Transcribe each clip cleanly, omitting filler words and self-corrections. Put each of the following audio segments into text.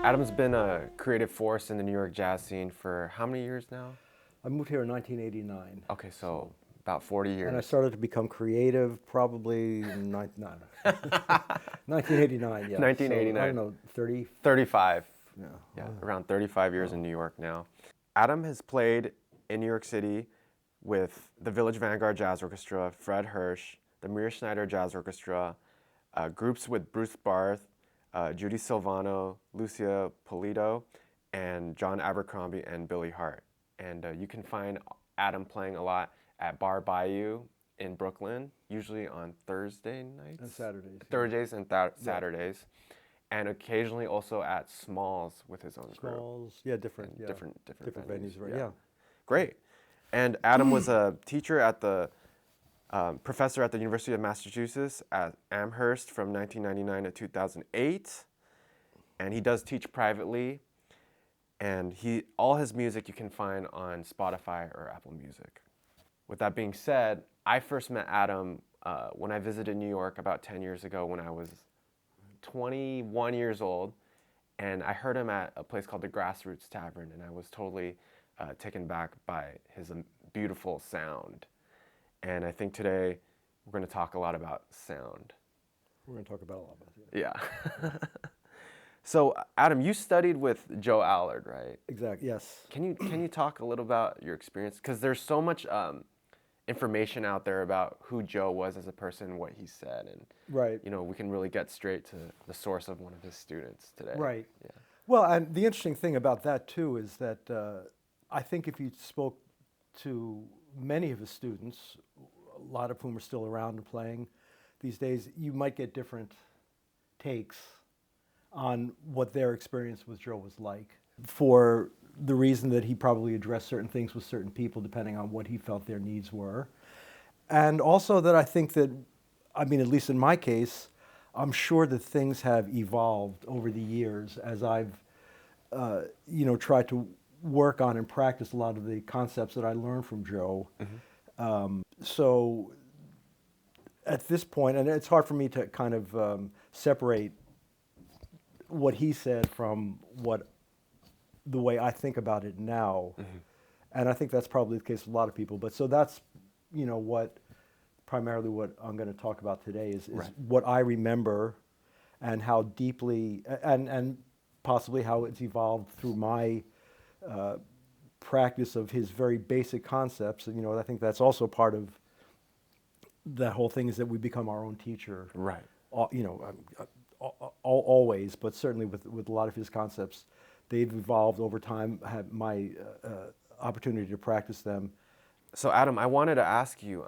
Adam's been a creative force in the New York jazz scene for how many years now? I moved here in 1989. Okay, so about 40 years. And I started to become creative probably in 1989, yeah. 1989. So, I don't know, 30? 35. Yeah. Yeah, around 35 years in New York now. Adam has played in New York City with the Village Vanguard Jazz Orchestra, Fred Hirsch, the Maria Schneider Jazz Orchestra, groups with Bruce Barth, Judy Silvano, Lucia Polito, and John Abercrombie and Billy Hart. And you can find Adam playing a lot at Bar Bayou in Brooklyn, usually on Thursday nights? And Saturdays. Thursdays and Saturdays. And occasionally also at Smalls with his own group. Smalls, yeah, different venues, right? Yeah. Great. And Adam was a teacher at the professor at the University of Massachusetts at Amherst from 1999 to 2008. And he does teach privately. And all his music you can find on Spotify or Apple Music. With that being said, I first met Adam when I visited New York about 10 years ago when I was 21 years old. And I heard him at a place called the Grassroots Tavern, and I was totally taken back by his beautiful sound. And I think today we're going to talk a lot about sound. We're going to talk about a lot about it. Yeah. So, Adam, you studied with Joe Allard, right? Exactly, yes. Can you talk a little about your experience? Because there's so much information out there about who Joe was as a person, what he said, and right. We can really get straight to the source of one of his students today. Right. Yeah. Well, and the interesting thing about that too is that I think if you spoke to many of his students, a lot of whom are still around and playing these days, you might get different takes on what their experience with Joe was like, for the reason that he probably addressed certain things with certain people depending on what he felt their needs were. And also that I think that, at least in my case, I'm sure that things have evolved over the years as I've, tried to work on and practice a lot of the concepts that I learned from Joe. Mm-hmm. So at this point, and it's hard for me to kind of separate what he said from the way I think about it now. Mm-hmm. And I think that's probably the case with a lot of people. But so that's, primarily what I'm going to talk about today is right. What I remember and how deeply, and possibly how it's evolved through my practice of his very basic concepts. And, I think that's also part of that whole thing is that we become our own teacher. Right. Always, but certainly with a lot of his concepts, they've evolved over time. I had my opportunity to practice them. So Adam, I wanted to ask you,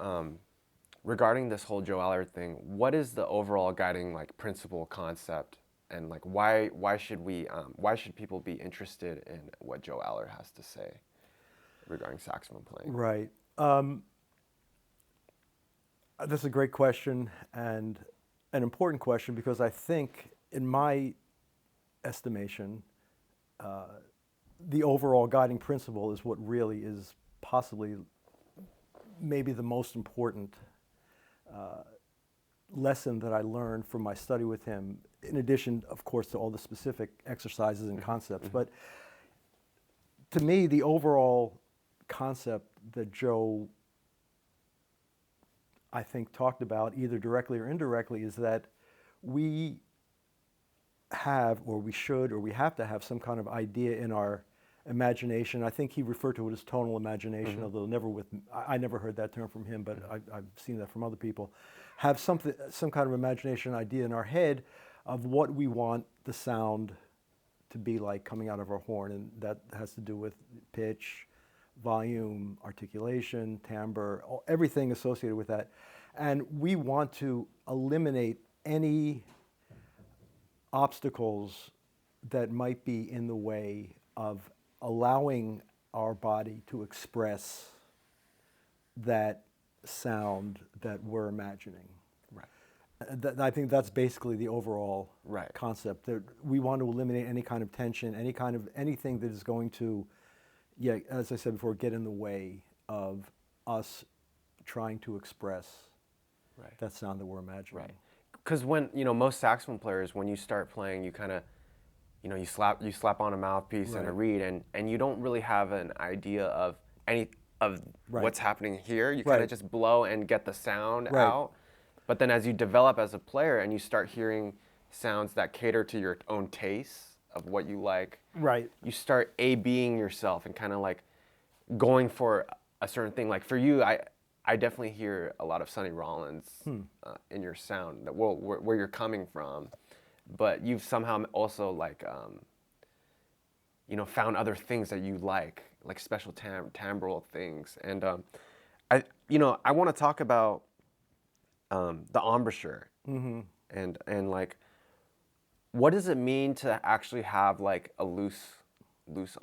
regarding this whole Joe Allard thing, what is the overall guiding principle concept, and why should people be interested in what Joe Allard has to say regarding saxophone playing? Right. That's a great question and an important question, because I think, in my estimation, the overall guiding principle is what really is possibly maybe the most important lesson that I learned from my study with him, in addition, of course, to all the specific exercises and concepts. Mm-hmm. But to me, the overall concept that Joe, I think, talked about, either directly or indirectly, is that we have, or we should, or we have to have some kind of idea in our imagination. I think he referred to it as tonal imagination, mm-hmm. although I never heard that term from him, but mm-hmm. I've seen that from other people. Have some kind of imagination idea in our head of what we want the sound to be like coming out of our horn, and that has to do with pitch, volume, articulation, timbre, everything associated with that. And we want to eliminate any obstacles that might be in the way of allowing our body to express that sound that we're imagining. Right. I think that's basically the overall right. concept. That we want to eliminate any kind of tension, anything that is going to, as I said before, get in the way of us trying to express right. that sound that we're imagining. Right. Because when, most saxophone players, when you start playing, you kind of you slap on a mouthpiece and a reed, and you don't really have an idea of what's happening here. You kind of just blow and get the sound out. But then as you develop as a player and you start hearing sounds that cater to your own tastes of what you like, you start A-Bing yourself and kind of like going for a certain thing. Like for you, I definitely hear a lot of Sonny Rollins in your sound, where you're coming from. But you've somehow also like, found other things that you like special timbral things. And I want to talk about the embouchure and like, what does it mean to actually have like a loose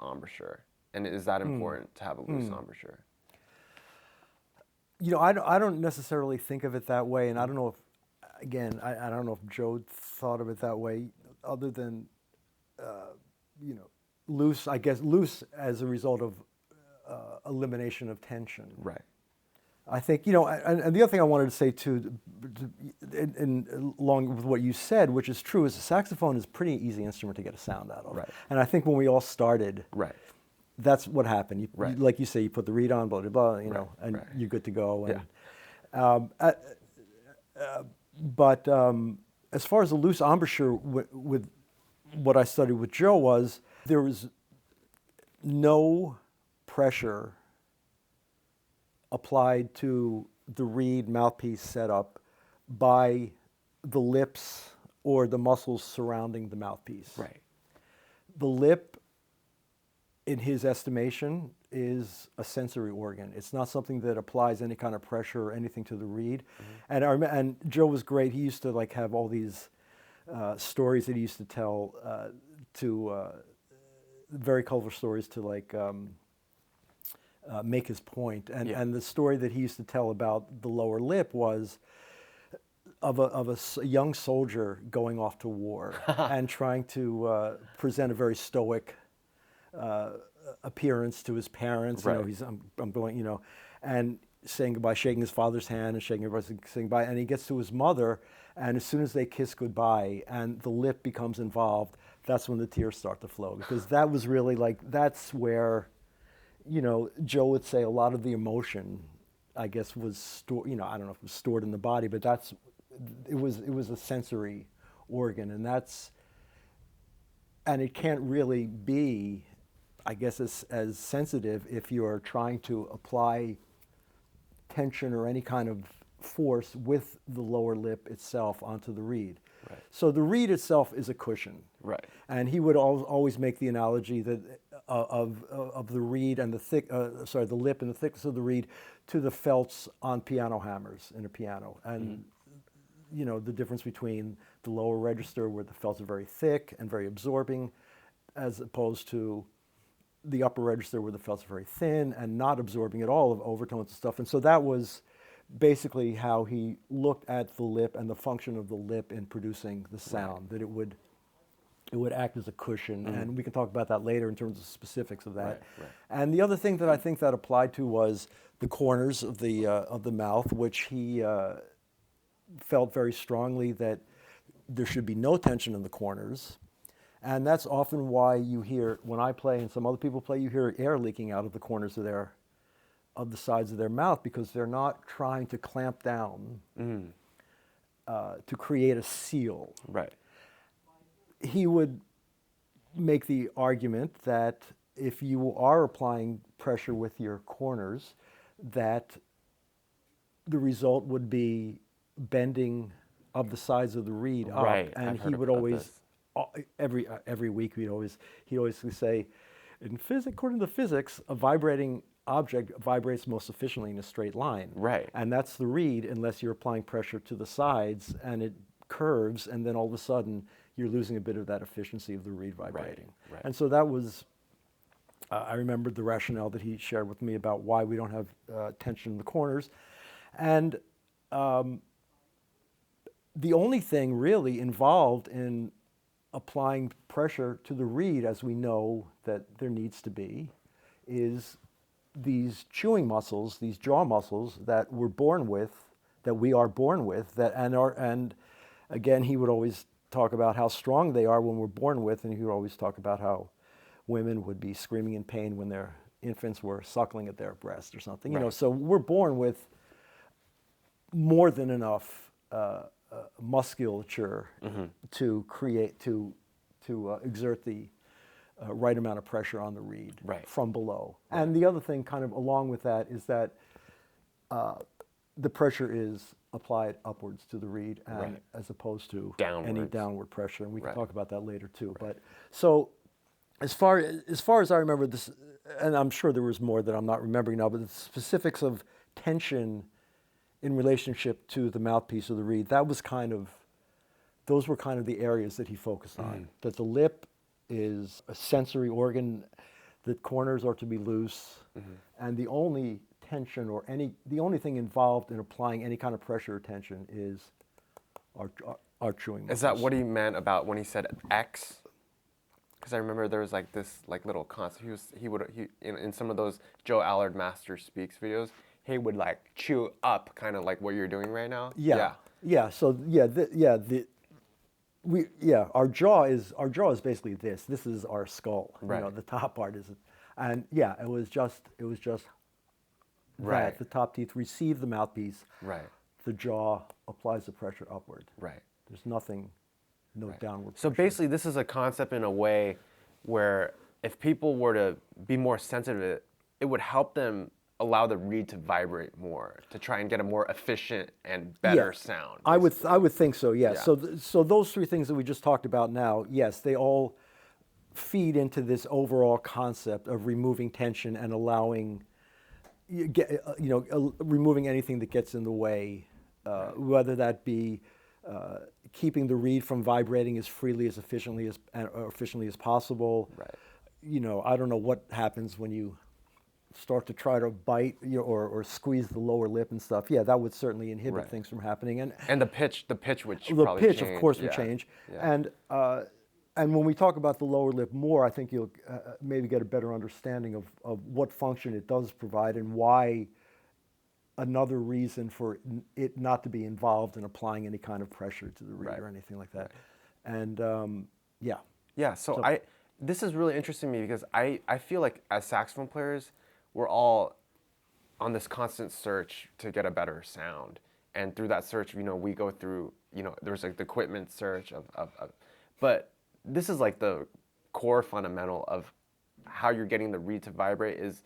embouchure? And is that important to have a loose embouchure? I don't necessarily think of it that way, and I don't know if, again, I don't know if Joe thought of it that way, other than, loose, I guess, loose as a result of elimination of tension. Right. I think, and the other thing I wanted to say too, along with what you said, which is true, is the saxophone is a pretty easy instrument to get a sound out of. Right. And I think when we all started, that's what happened. You, like you say, you put the reed on, blah, blah, blah, and you're good to go. And, but as far as the loose embouchure, with what I studied with Joe was, there was no pressure applied to the reed mouthpiece setup by the lips or the muscles surrounding the mouthpiece. Right. The lip, in his estimation, is a sensory organ. It's not something that applies any kind of pressure or anything to the reed. And Joe was great. He used to like have all these stories that he used to tell very colorful stories to like make his point. And the story that he used to tell about the lower lip was of a young soldier going off to war and trying to present a very stoic appearance to his parents. I'm going, and saying goodbye, shaking his father's hand and shaking everybody, saying goodbye. And he gets to his mother, and as soon as they kiss goodbye and the lip becomes involved, that's when the tears start to flow, because that was really like, that's where, Joe would say a lot of the emotion, I guess, was stored, I don't know if it was stored in the body, but it was a sensory organ, and it can't really be, I guess, as sensitive if you're trying to apply tension or any kind of force with the lower lip itself onto the reed. Right. So the reed itself is a cushion. Right. And he would always make the analogy that of the reed and the lip and the thickness of the reed to the felts on piano hammers in a piano. And the difference between the lower register, where the felts are very thick and very absorbing, as opposed to the upper register where the felts are very thin and not absorbing at all of overtones and stuff. And so that was basically how he looked at the lip and the function of the lip in producing the sound, that it would act as a cushion. And we can talk about that later in terms of specifics of that. And the other thing that I think that applied to was the corners of the mouth, which he felt very strongly that there should be no tension in the corners. And that's often why you hear, when I play and some other people play, you hear air leaking out of the corners of the sides of their mouth, because they're not trying to clamp down to create a seal. Right. He would make the argument that if you are applying pressure with your corners, that the result would be bending of the sides of the reed up. Right. And he would always, every week, he'd always say, according to physics, a vibrating object vibrates most efficiently in a straight line. Right. And that's the reed, unless you're applying pressure to the sides and it curves, and then all of a sudden you're losing a bit of that efficiency of the reed vibrating. Right. And so that was, I remembered the rationale that he shared with me about why we don't have tension in the corners. And the only thing really involved in applying pressure to the reed, as we know that there needs to be, is these chewing muscles, these jaw muscles that we're born with, that we are born with, and again, he would always talk about how strong they are when we're born with, and he would always talk about how women would be screaming in pain when their infants were suckling at their breast or something. You know, so we're born with more than enough musculature to create, to exert the right amount of pressure on the reed from below. And the other thing kind of along with that is that the pressure is applied upwards to the reed and as opposed to any downward pressure. And we can talk about that later too. But so as far as I remember this, and I'm sure there was more that I'm not remembering now, but the specifics of tension in relationship to the mouthpiece of the reed, those were kind of the areas that he focused on. That the lip is a sensory organ, the corners are to be loose, and the only tension or the only thing involved in applying any kind of pressure or tension is our chewing muscles. Is that what he meant about when he said X? Because I remember there was like this like little concept. He would in some of those Joe Allard Master Speaks videos, he would like chew up, kind of like what you're doing right now. So our jaw is basically this. This is our skull. You know, the top part is, and it was just that the top teeth receive the mouthpiece. The jaw applies the pressure upward. There's nothing. No downward pressure. So basically, this is a concept in a way where if people were to be more sensitive, it would help them allow the reed to vibrate more, to try and get a more efficient and better sound. I would think so. Yes. So those three things that we just talked about now, yes, they all feed into this overall concept of removing tension and allowing, removing anything that gets in the way, whether that be keeping the reed from vibrating as freely, as efficiently as possible. You know, I don't know what happens when you start to try to bite or squeeze the lower lip and stuff. Yeah, that would certainly inhibit things from happening. And the pitch would probably change. Of course, would change. And when we talk about the lower lip more, I think you'll maybe get a better understanding of what function it does provide and why. Another reason for it not to be involved in applying any kind of pressure to the reed or anything like that. And so this is really interesting to me because I feel like as saxophone players, we're all on this constant search to get a better sound. And through that search, we go through, there's like the equipment search but this is like the core fundamental of how you're getting the reed to vibrate is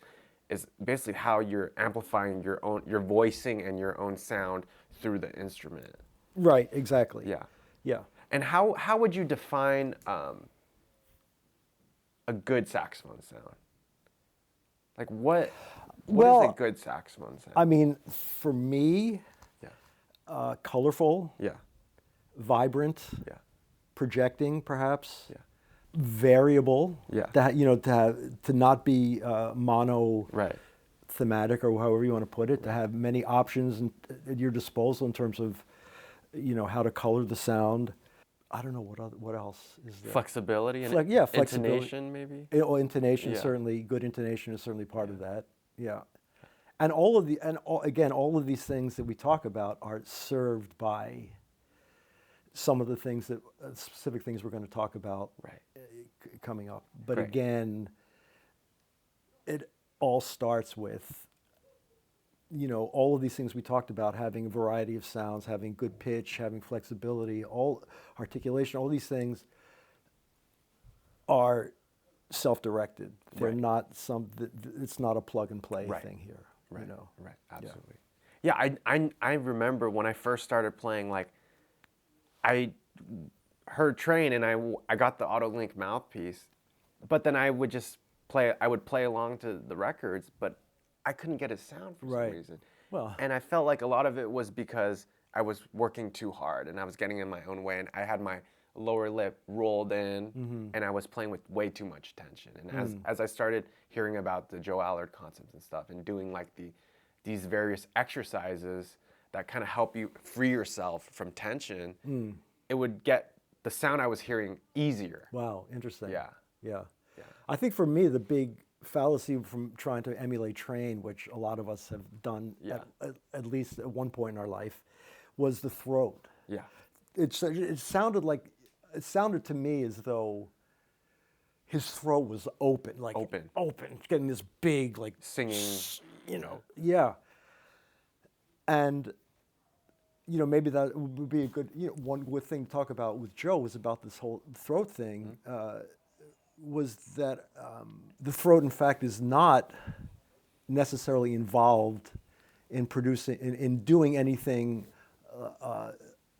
basically how you're amplifying your voicing and your own sound through the instrument. Right, exactly. Yeah. And how would you define a good saxophone sound? Like what is a good saxophone sound? I mean, for me, colorful, vibrant, projecting perhaps. Variable, to not be mono thematic or however you want to put it, to have many options at your disposal in terms of how to color the sound. I don't know what else is there. Flexibility and flexibility. Intonation maybe. Intonation certainly, good intonation is certainly part of that. And all of these things that we talk about are served by some of the things that specific things we're going to talk about coming up. But again, it all starts with all of these things we talked about, having a variety of sounds, having good pitch, having flexibility, all articulation, all these things are self-directed. They're not it's not a plug and play thing here. Absolutely. I remember when I first started playing, like I heard trane and I got the auto-link mouthpiece, but then I would just play along to the records, but I couldn't get a sound for some reason. And I felt like a lot of it was because I was working too hard and I was getting in my own way and I had my lower lip rolled in and I was playing with way too much tension. And as I started hearing about the Joe Allard concepts and stuff and doing like these various exercises that kind of help you free yourself from tension, it would get the sound I was hearing easier. Wow, interesting. Yeah. I think for me, the big fallacy from trying to emulate trane, which a lot of us have done at least at one point in our life, was the throat. It sounded like it sounded to me as though his throat was open, like open, getting this big, like Singing. Yeah. And maybe that would be a good, one good thing to talk about with Joe was about this whole throat thing. Was that the throat, in fact, is not necessarily involved in producing, in doing anything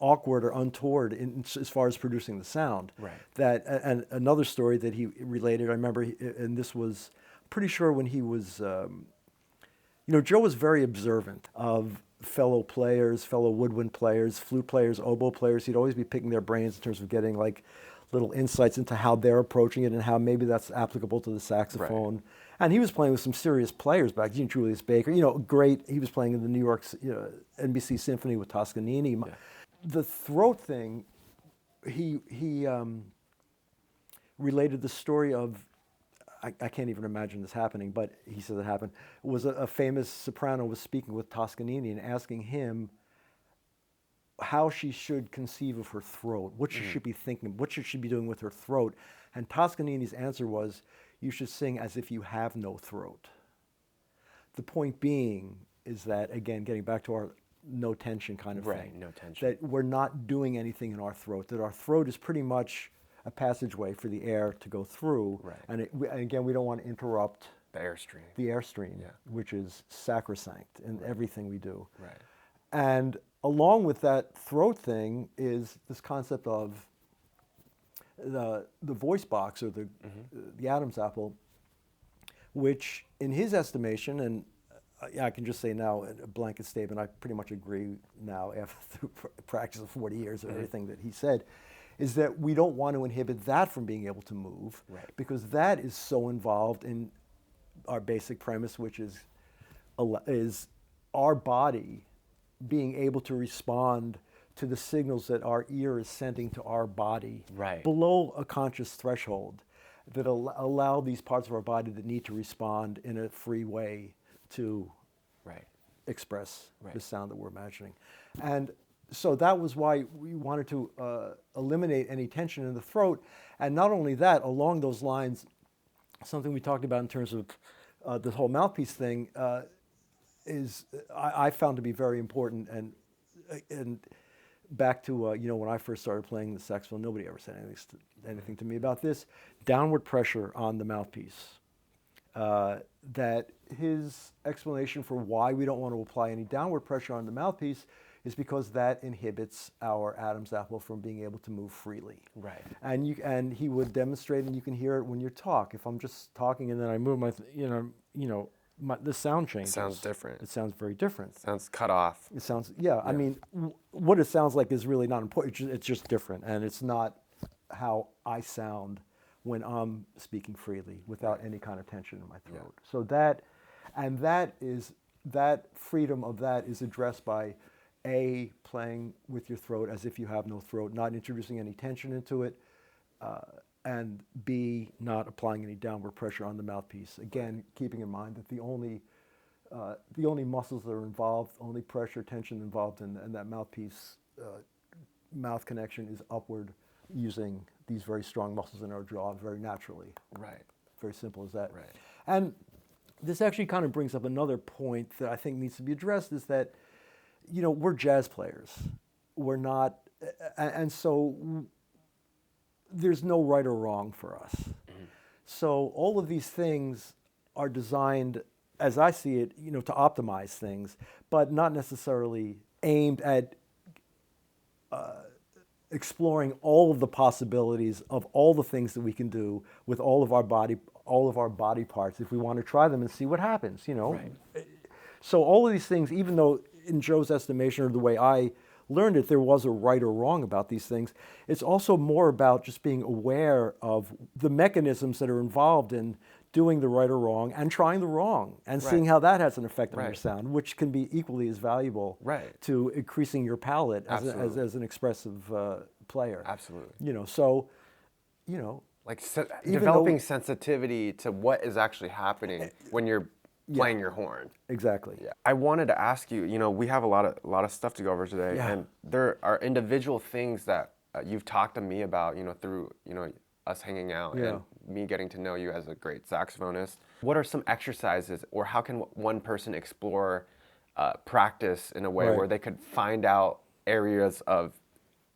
awkward or untoward as far as producing the sound. Right. That, and another story that he related, I remember, and this was pretty sure when he was, Joe was very observant of fellow players, fellow woodwind players, flute players, oboe players. He'd always be picking their brains in terms of getting like little insights into how they're approaching it and how maybe that's applicable to the saxophone. Right. And he was playing with some serious players back, Julius Baker, great. He was playing in the New York NBC Symphony with Toscanini. Yeah. The throat thing, he related the story of, I can't even imagine this happening, but he says it happened, was a famous soprano was speaking with Toscanini and asking him how she should conceive of her throat, what she should be thinking, what should she be doing with her throat. And Toscanini's answer was, you should sing as if you have no throat. The point being is that, again, getting back to our no tension kind of thing. No tension. That we're not doing anything in our throat, that our throat is pretty much a passageway for the air to go through. Right. And again, we don't want to interrupt the airstream. The airstream, which is sacrosanct in everything we do. Right. And along with that throat thing is this concept of the voice box or the Adam's apple, which in his estimation, and I can just say now a blanket statement, I pretty much agree now after practice of 40 years of everything that he said, is that we don't want to inhibit that from being able to move, because that is so involved in our basic premise, which is our body being able to respond to the signals that our ear is sending to our body below a conscious threshold that allow these parts of our body that need to respond in a free way to express the sound that we're imagining. And so that was why we wanted to eliminate any tension in the throat. And not only that, along those lines, something we talked about in terms of the whole mouthpiece thing is I found to be very important. And back to when I first started playing the saxophone, nobody ever said anything to me about this. Downward pressure on the mouthpiece. That his explanation for why we don't want to apply any downward pressure on the mouthpiece is because that inhibits our Adam's apple from being able to move freely. Right. And he would demonstrate, and you can hear it when you talk. If I'm just talking and then I move the sound changes. It sounds different. It sounds very different. It sounds cut off. It sounds, I mean, what it sounds like is really not important. It's just different, and it's not how I sound when I'm speaking freely without any kind of tension in my throat. So that freedom of that is addressed by A, playing with your throat as if you have no throat, not introducing any tension into it, and B, not applying any downward pressure on the mouthpiece. Again, keeping in mind that the only muscles that are involved, only pressure, tension involved in that mouthpiece, mouth connection is upward, using these very strong muscles in our jaw very naturally. Right. Very simple as that. Right. And this actually kind of brings up another point that I think needs to be addressed, is that, we're jazz players. We're not, and so there's no right or wrong for us. Mm-hmm. So all of these things are designed, as I see it, to optimize things, but not necessarily aimed at exploring all of the possibilities of all the things that we can do with all of our body parts if we want to try them and see what happens, Right. So all of these things, even though in Joe's estimation, or the way I learned it, there was a right or wrong about these things, it's also more about just being aware of the mechanisms that are involved in doing the right or wrong and trying the wrong and seeing how that has an effect on your sound, which can be equally as valuable to increasing your palate as an expressive player. Absolutely. Like developing sensitivity to what is actually happening when you're playing your horn. Exactly. Yeah. I wanted to ask you, we have a lot of stuff to go over today, and there are individual things that you've talked to me about, through, us hanging out Yeah. and me getting to know you as a great saxophonist. What are some exercises, or how can one person explore practice in a way Right. where they could find out areas of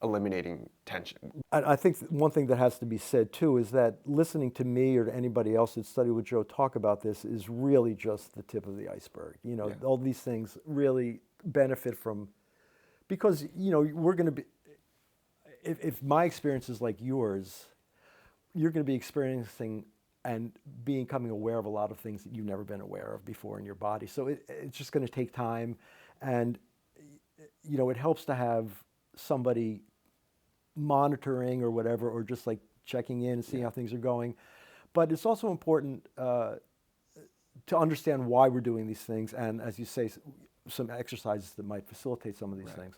eliminating tension? I think one thing that has to be said too is that listening to me or to anybody else that studied with Joe talk about this is really just the tip of the iceberg. Yeah. All these things really benefit from, because we're going to be, if my experience is like yours, you're going to be experiencing and becoming aware of a lot of things that you've never been aware of before in your body. So it's just going to take time, and it helps to have somebody monitoring or whatever, or just like checking in and seeing how things are going. But it's also important to understand why we're doing these things, and as you say, some exercises that might facilitate some of these things.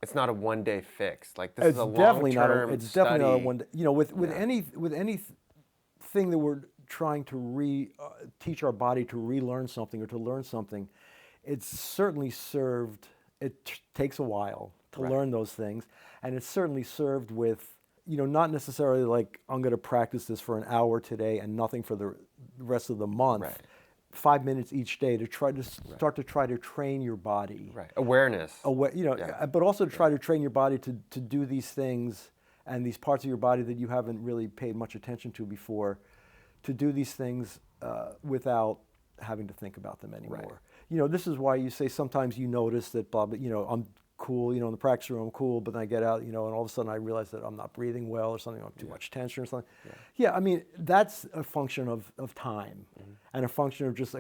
It's not a one-day fix. Like, this It's is a definitely not. long-term It's definitely not a study. one. With anything that we're trying to teach our body to relearn something or to learn something, it's certainly served. It takes a while to learn those things, and it's certainly served with, not necessarily like, I'm going to practice this for an hour today and nothing for the rest of the month. Right. 5 minutes each day to try to start to try to train your body. Right. Awareness. But also to try to train your body to do these things, and these parts of your body that you haven't really paid much attention to before, to do these things without having to think about them anymore. Right. This is why you say sometimes you notice that, blah, I'm cool, in the practice room I'm cool, but then I get out, and all of a sudden I realize that I'm not breathing well or something, I have too much tension or something. Yeah, I mean, that's a function of time, and a function of just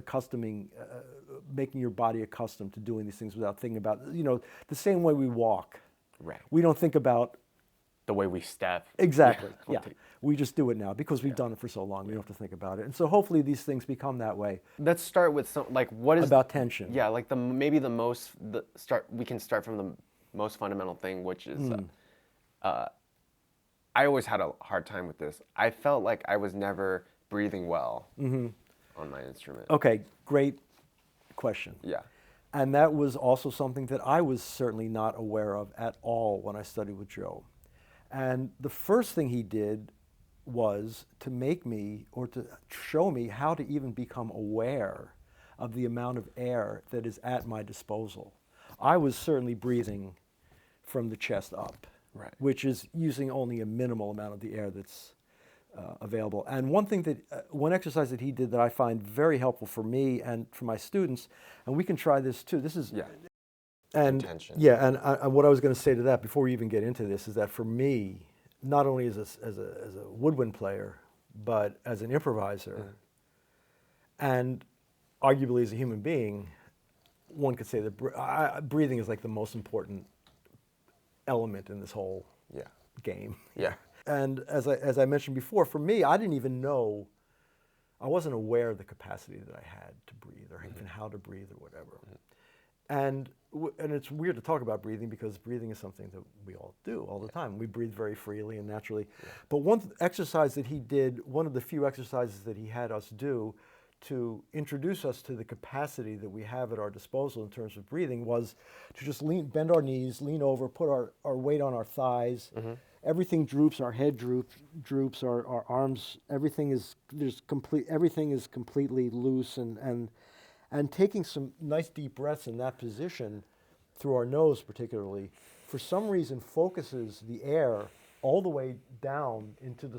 making your body accustomed to doing these things without thinking about, the same way we walk. Right. We don't think about the way we step. Exactly. Yeah. We just do it now because we've done it for so long. We don't have to think about it. And so hopefully these things become that way. Let's start with what is about tension. Yeah, like we can start from the most fundamental thing, which is I always had a hard time with this. I felt like I was never breathing well on my instrument. Okay, great question. Yeah. And that was also something that I was certainly not aware of at all when I studied with Joe. And the first thing he did was to make me, or to show me how to even become aware of the amount of air that is at my disposal. I was certainly breathing from the chest up, which is using only a minimal amount of the air that's available. And one exercise that he did that I find very helpful for me and for my students, and we can try this too. This is intention. Yeah, and what I was going to say to that before we even get into this is that for me, not only as a woodwind player, but as an improviser, and arguably as a human being, one could say that breathing is like the most important element in this whole game. Yeah. And as I mentioned before, for me, I didn't even know, I wasn't aware of the capacity that I had to breathe, or even how to breathe, or whatever. And it's weird to talk about breathing, because breathing is something that we all do all the time. We breathe very freely and naturally. But one exercise that he did, one of the few exercises that he had us do to introduce us to the capacity that we have at our disposal in terms of breathing, was to just Mm-hmm. bend our knees, lean over, put our weight on our thighs. Everything droops, our head droops, our arms, everything is completely loose, and taking some nice deep breaths in that position, through our nose particularly, for some reason focuses the air all the way down into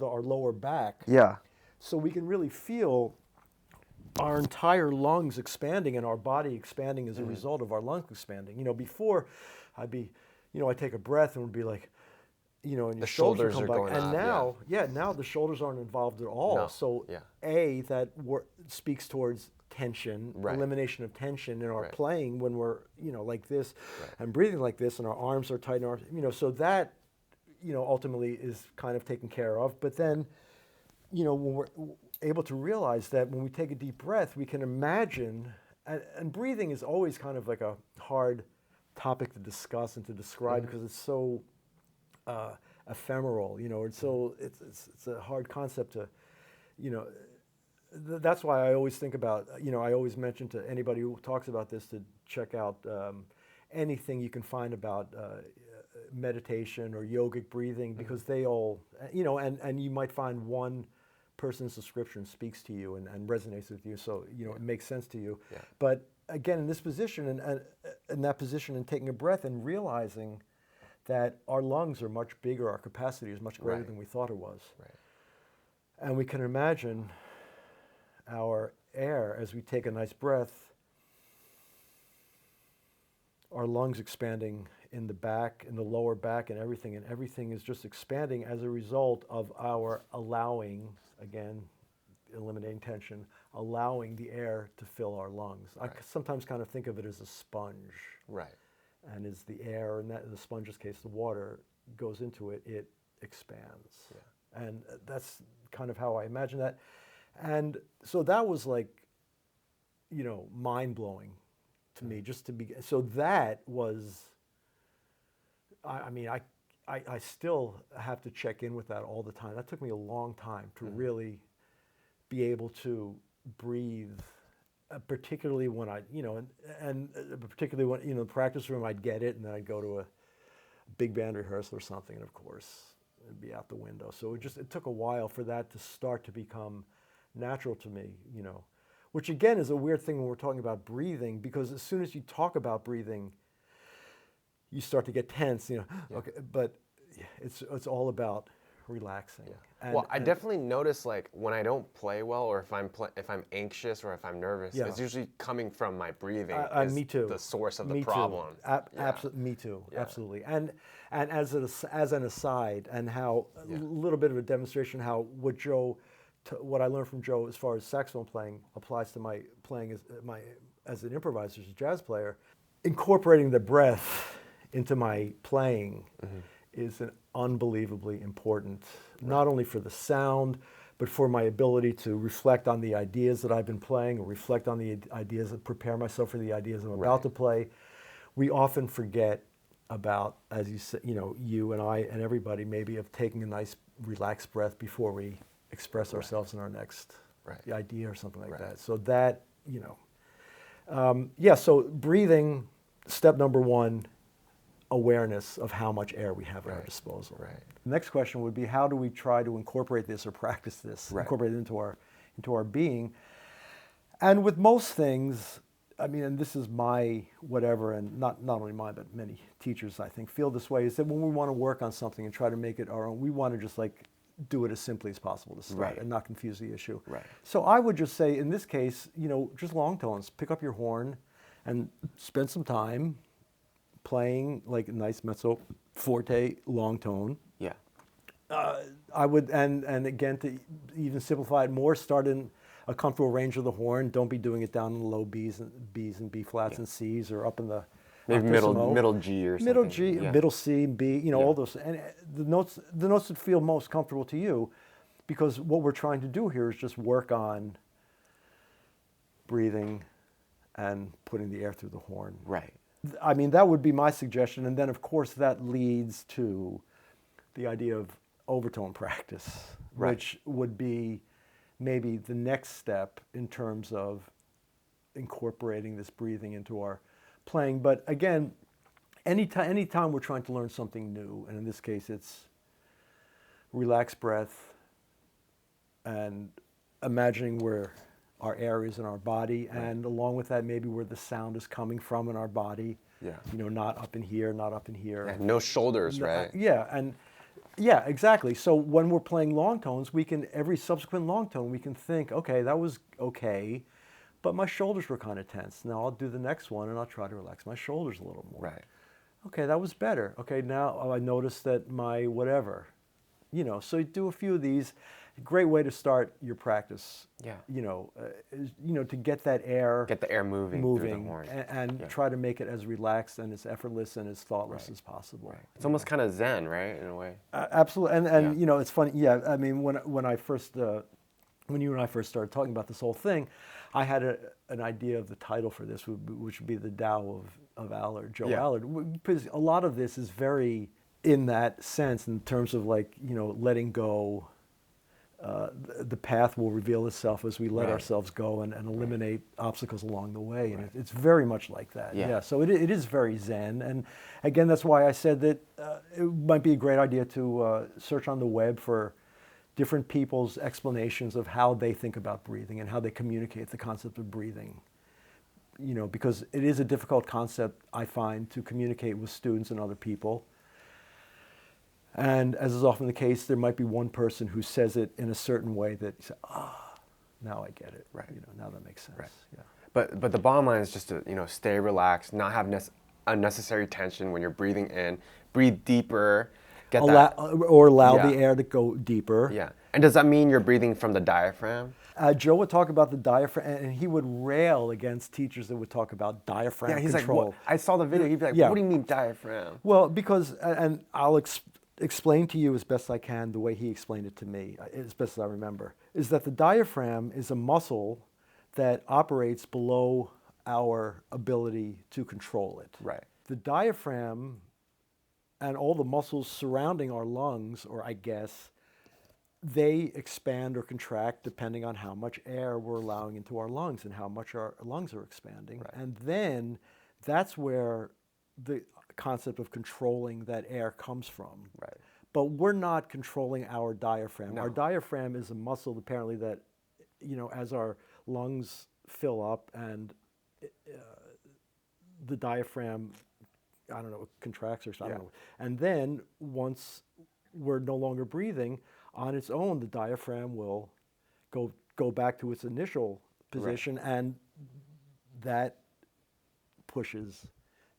our lower back. Yeah. So we can really feel our entire lungs expanding and our body expanding as a result of our lungs expanding. Before I'd take a breath and would be like, and your The shoulders shoulders come are back. going And up, now the shoulders aren't involved at all. No, So yeah. that speaks towards tension, elimination of tension in our playing when we're, like this, and breathing like this, and our arms are tight, and so that, ultimately is kind of taken care of. But then, when we're able to realize that when we take a deep breath, we can imagine, and breathing is always kind of like a hard topic to discuss and to describe, because it's so ephemeral, it's so, it's a hard concept to, that's why I always think about, I always mention to anybody who talks about this to check out anything you can find about meditation or yogic breathing because they all, and you might find one person's description speaks to you and resonates with you, so it makes sense to you. Yeah. But again, in this position and in that position and taking a breath and realizing that our lungs are much bigger, our capacity is much greater than we thought it was. Right. And we can imagine our air as we take a nice breath, our lungs expanding in the back, in the lower back and everything is just expanding as a result of our allowing, again, eliminating tension, allowing the air to fill our lungs. Right. I sometimes kind of think of it as a sponge. Right. And as the air, in the sponge's case, the water goes into it, it expands. Yeah. And that's kind of how I imagine that. And so that was like, mind-blowing to me, just to be. So that was, I still have to check in with that all the time. That took me a long time to really be able to breathe, particularly when and particularly when, the practice room, I'd get it, and then I'd go to a big band rehearsal or something, and of course, it'd be out the window. So it took a while for that to start to become natural to me, which again is a weird thing when we're talking about breathing, because as soon as you talk about breathing, you start to get tense, Okay, but it's all about relaxing. Yeah. Well, I definitely notice, like, when I don't play well, or if I'm anxious or if I'm nervous, it's usually coming from my breathing. Me too. The source of me the problem. Absolutely, me too. Yeah. Absolutely. And as an aside, and how a little bit of a demonstration how what I learned from Joe as far as saxophone playing applies to my playing as an improviser, as a jazz player. Incorporating the breath into my playing is an unbelievably important, not only for the sound, but for my ability to reflect on the ideas that I've been playing, or reflect on the ideas, and prepare myself for the ideas I'm about to play. We often forget about, as you said, you and I and everybody maybe, of taking a nice relaxed breath before we express ourselves in our next idea or something like that. So that, so breathing, step number one, awareness of how much air we have at our disposal. Right. The next question would be, how do we try to incorporate this or practice this, incorporate it into our being? And with most things, and this is my whatever, and not only mine, but many teachers, I think, feel this way, is that when we want to work on something and try to make it our own, we want to just do it as simply as possible to start and not confuse the issue. Right. So I would just say, in this case, just long tones. Pick up your horn and spend some time playing like a nice mezzo forte long tone. Yeah. I would, and again, to even simplify it more, start in a comfortable range of the horn. Don't be doing it down in the low B's and B flats and C's, or up in the maybe middle G or something. Middle G, middle C, B, all those. And the notes that feel most comfortable to you, because what we're trying to do here is just work on breathing and putting the air through the horn. Right. That would be my suggestion. And then, of course, that leads to the idea of overtone practice, which would be maybe the next step in terms of incorporating this breathing into our playing. But again, anytime we're trying to learn something new, and in this case it's relaxed breath and imagining where our air is in our body, and along with that, maybe where the sound is coming from in our body. Yeah. Not up in here, not up in here. Yeah, no shoulders, right? Yeah, exactly. So when we're playing long tones, every subsequent long tone, we can think, okay, that was okay, but my shoulders were kind of tense. Now I'll do the next one and I'll try to relax my shoulders a little more. Right. Okay, that was better. Okay, now I noticed that my whatever, so you do a few of these. Great way to start your practice. Yeah. To get that air. Get the air moving through the horn. And try to make it as relaxed and as effortless and as thoughtless as possible. Right. It's almost kind of Zen, right, in a way. Absolutely. And it's funny. Yeah. When I first, when you and I first started talking about this whole thing, I had an idea of the title for this, which would be the Tao of Allard, Joe Allard, because a lot of this is very in that sense, in terms of letting go. the path will reveal itself as we let Right. ourselves go and eliminate obstacles along the way. And it's very much like that. Yeah. Yeah. So it is very Zen. And again, that's why I said that it might be a great idea to search on the web for different people's explanations of how they think about breathing and how they communicate the concept of breathing. You know, because it is a difficult concept, I find, to communicate with students and other people. And as is often the case, there might be one person who says it in a certain way that you say, now I get it. Right. You know, now that makes sense. Right. Yeah. But the bottom line is just to, stay relaxed, not have unnecessary tension when you're breathing in, breathe deeper, get Allow Yeah. the air to go deeper. Yeah. And does that mean you're breathing from the diaphragm? Joe would talk about the diaphragm, and he would rail against teachers that would talk about diaphragm Yeah, he's control. like, what? I saw the video. He'd be like, Yeah. what do you mean diaphragm? Well, because, and I'll explain to you as best I can the way he explained it to me, as best as I remember, is that the diaphragm is a muscle that operates below our ability to control it. Right. The diaphragm and all the muscles surrounding our lungs, or I guess, they expand or contract depending on how much air we're allowing into our lungs and how much our lungs are expanding. Right. And then that's where the concept of controlling that air comes from. Right. But we're not controlling our diaphragm. No. Our diaphragm is a muscle apparently that, as our lungs fill up and the diaphragm, I don't know, contracts or something. I don't know. And then once we're no longer breathing, on its own, the diaphragm will go back to its initial position, and that pushes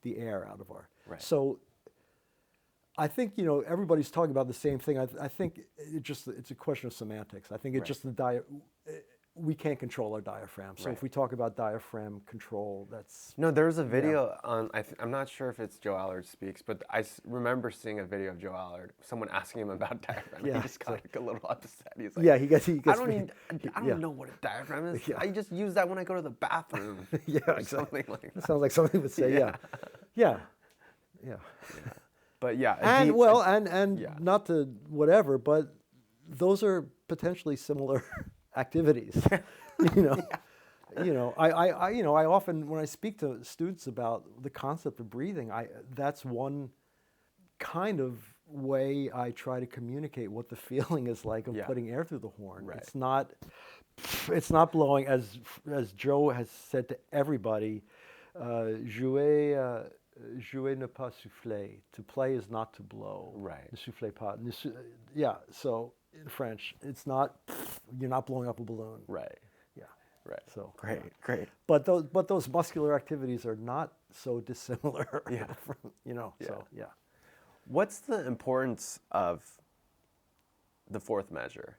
the air out of our. Right. So I think everybody's talking about the same thing. I think it's a question of semantics. I think it's just we can't control our diaphragm. So if we talk about diaphragm control, that's No, there was a video on, I'm not sure if it's Joe Allard speaks, but I remember seeing a video of Joe Allard, someone asking him about diaphragm. Yeah, He just got like a little upset. He's like, yeah, he gets I don't know what a diaphragm is. Yeah. I just use that when I go to the bathroom. Yeah, or exactly. something like That that. sounds like something would say. Yeah. But yeah. And yeah. not to whatever, but those are potentially similar activities. I often, when I speak to students about the concept of breathing, that's one kind of way I try to communicate what the feeling is like of putting air through the horn. Right. It's not blowing, as Joe has said to everybody, jouer ne pas souffler. To play is not to blow. Right. Ne soufflez pas. So in French, it's not, you're not blowing up a balloon. Right. Yeah. Right. So Great. Great. But those muscular activities are not so dissimilar. Yeah. So yeah. What's the importance of the fourth measure?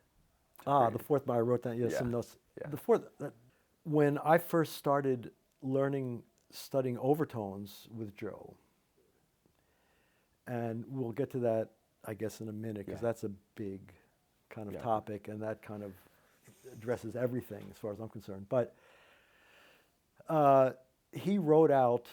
The fourth, I wrote down some notes. Yeah. The fourth, when I first started studying overtones with Joe, and we'll get to that, I guess, in a minute, because that's a big kind of topic, and that kind of addresses everything as far as I'm concerned. But he wrote out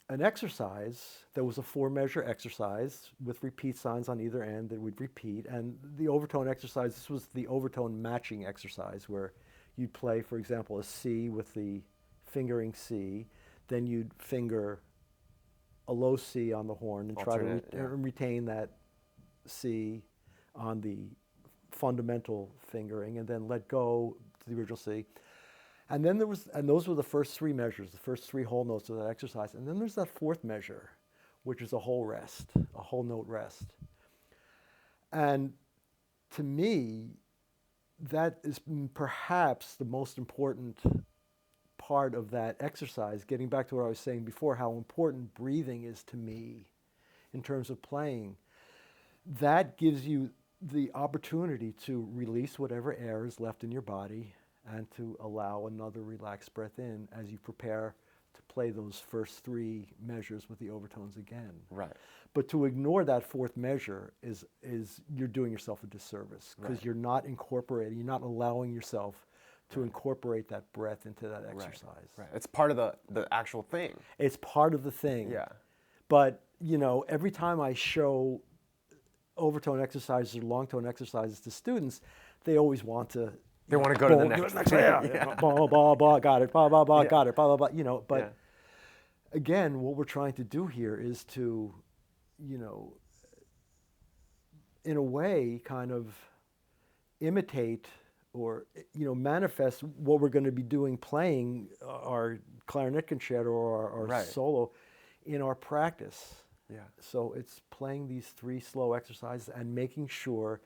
an exercise that was a 4-measure exercise with repeat signs on either end that would repeat. And the overtone exercise, this was the overtone matching exercise, where you'd play, for example, a C with the fingering C, then you'd finger a low C on the horn and try to retain that C on the fundamental fingering, and then let go to the original C. And then those were the first 3 measures, the first 3 whole notes of that exercise. And then there's that 4th measure, which is a whole rest, a whole note rest. And to me, that is perhaps the most important part of that exercise, getting back to what I was saying before, how important breathing is to me in terms of playing. That gives you the opportunity to release whatever air is left in your body and to allow another relaxed breath in as you prepare to play those first 3 measures with the overtones again. Right. But to ignore that 4th measure is you're doing yourself a disservice, because you're not incorporating, you're not allowing yourself to incorporate that breath into that exercise. Right. It's part of the actual thing. It's part of the thing. Yeah. But, every time I show overtone exercises or long tone exercises to students, they always want to They want to go to the boom, next next thing. yeah. Blah, blah, blah, got it, blah, blah, blah, Yeah. got it, blah, blah, blah, you know, but Yeah. again, what we're trying to do here is to, you know, in a way, kind of imitate or, you know, manifest what we're going to be doing playing our clarinet concerto or our Right. solo in our practice. Yeah. So it's playing these 3 slow exercises and making sure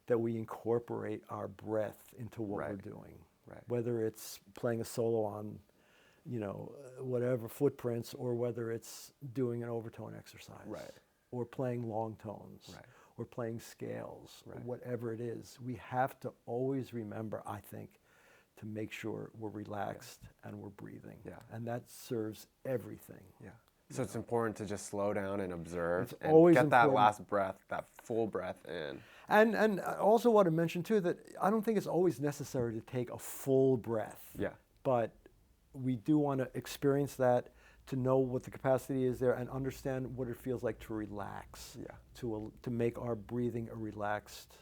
that we incorporate our breath into what we're Right. doing. Right. Whether it's playing a solo on, you know, whatever footprints, or whether it's doing an overtone exercise, Right. or playing long tones, Right. or playing scales, or Right. whatever it is. We have to always remember, I think, to make sure we're relaxed and we're breathing. Yeah. And that serves everything. Yeah. So it's important to just slow down and observe It's and always get that important. last breath, that full breath in. And I also want to mention too that I don't think it's always necessary to take a full breath. Yeah. But we do want to experience that, to know what the capacity is there and understand what it feels like to relax. Yeah. To make our breathing a relaxed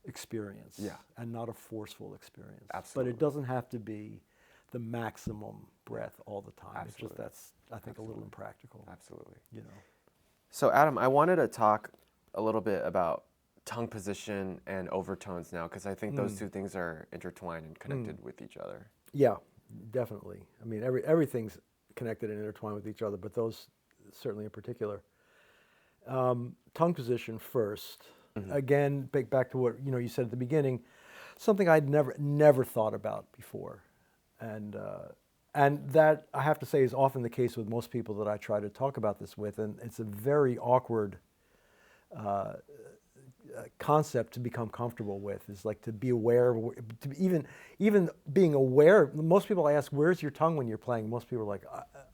experience. Yeah. And not a forceful experience. Absolutely. But it doesn't have to be the maximum breath all the time. Absolutely. It's just that's, I think, a little Absolutely. impractical. Absolutely. You know. So Adam, I wanted to talk a little bit about tongue position and overtones now, because I think those two things are intertwined and connected with each other. Yeah, definitely. I mean, everything's connected and intertwined with each other, but those certainly in particular. Tongue position first. Again, back to what you said at the beginning, something I'd never thought about before, and that, I have to say, is often the case with most people that I try to talk about this with, and it's a very awkward concept to become comfortable with. Is like to be aware, to even being aware. Most people I ask, "Where's your tongue when you're playing?" Most people are like,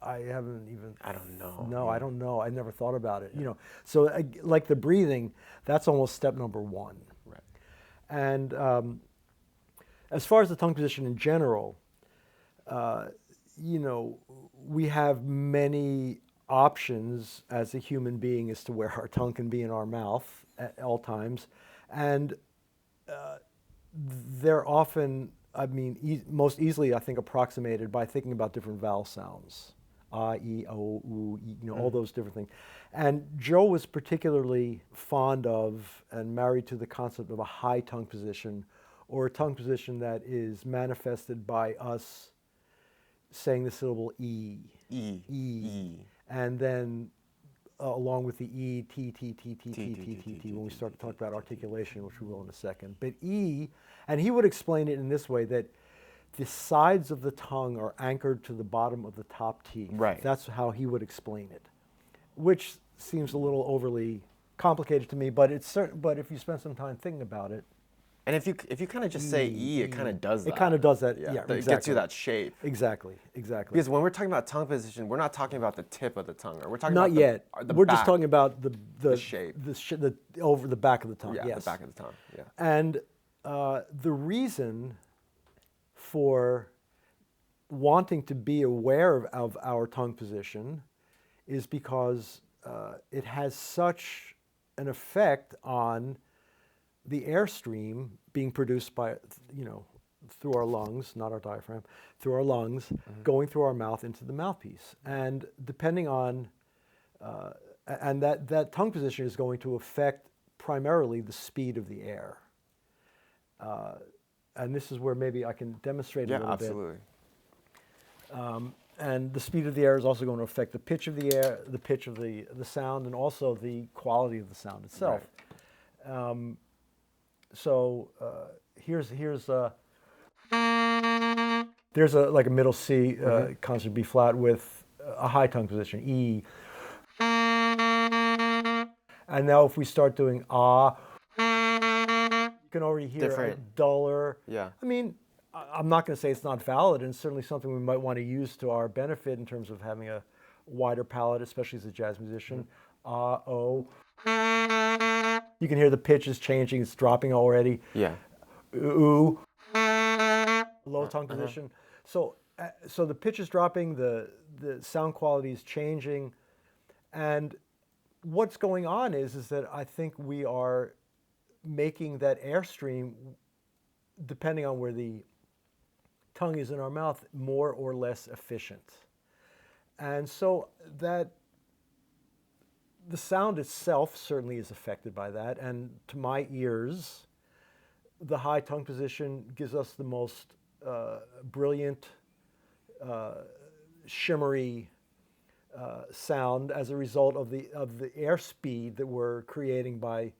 "I haven't even. I don't know. No, I don't know. I never thought about it." Yeah. So like the breathing, that's almost step number 1. Right. And as far as the tongue position in general, we have many options as a human being as to where our tongue can be in our mouth at all times. And they're often, most easily, I think, approximated by thinking about different vowel sounds. A, E, O, U, E, all those different things. And Joe was particularly fond of and married to the concept of a high tongue position, or a tongue position that is manifested by us saying the syllable E. E. E. And then along with the E, T, T, T, T, T, T, T, T, when we start to talk about articulation, which we will in a second. But E, and he would explain it in this way, that the sides of the tongue are anchored to the bottom of the top teeth. Right. That's how he would explain it, which seems a little overly complicated to me, but it's certain. But if you spend some time thinking about it, and if you kind of just say E, it kind of does that. It kind of does that. Yeah, Yeah, it exactly. gets you that shape. Exactly. Because when we're talking about tongue position, we're not talking about the tip of the tongue, or we're talking Not about yet. the We're back. just talking about the shape. the over the back of the tongue. Yeah, Yes. the back of the tongue. Yeah. And the reason for wanting to be aware of our tongue position is because it has such an effect on the airstream being produced by, through our lungs, not our diaphragm, through our lungs, going through our mouth into the mouthpiece. And depending on, and that tongue position is going to affect primarily the speed of the air. And this is where maybe I can demonstrate a little bit. Yeah, absolutely. And the speed of the air is also going to affect the pitch of the air, the pitch of the sound, and also the quality of the sound itself. Right. Here's there's like a middle C concert B flat with a high tongue position, E. And now if we start doing ah, you can already hear a Different. duller. Yeah. I mean, I'm not going to say it's not valid, and it's certainly something we might want to use to our benefit in terms of having a wider palette, especially as a jazz musician. Ah, oh. You can hear the pitch is changing, it's dropping already. Yeah. Ooh. Low tongue position. So the pitch is dropping, the sound quality is changing, and what's going on is that I think we are making that airstream depending on where the tongue is in our mouth, more or less efficient. And so that the sound itself certainly is affected by that. And to my ears, the high tongue position gives us the most brilliant, shimmery sound as a result of the airspeed that we're creating by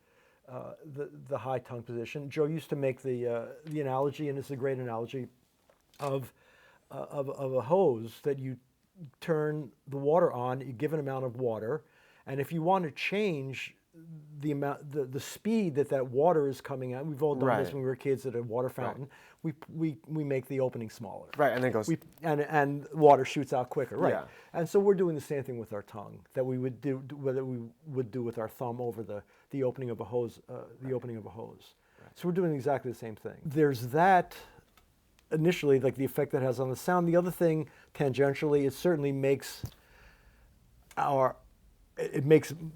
the high tongue position. Joe used to make the analogy, and it's a great analogy, of a hose that you turn the water on, a given amount of water, and if you want to change the amount, the speed that water is coming out, we've all done this when we were kids at a water fountain. We make the opening smaller. Right, and then it goes. And water shoots out quicker. Right. Yeah. And so we're doing the same thing with our tongue that we would do with our thumb over the opening of a hose. The opening of a hose. Right. So we're doing exactly the same thing. There's that. Initially, like the effect that has on the sound. The other thing, tangentially, it certainly makes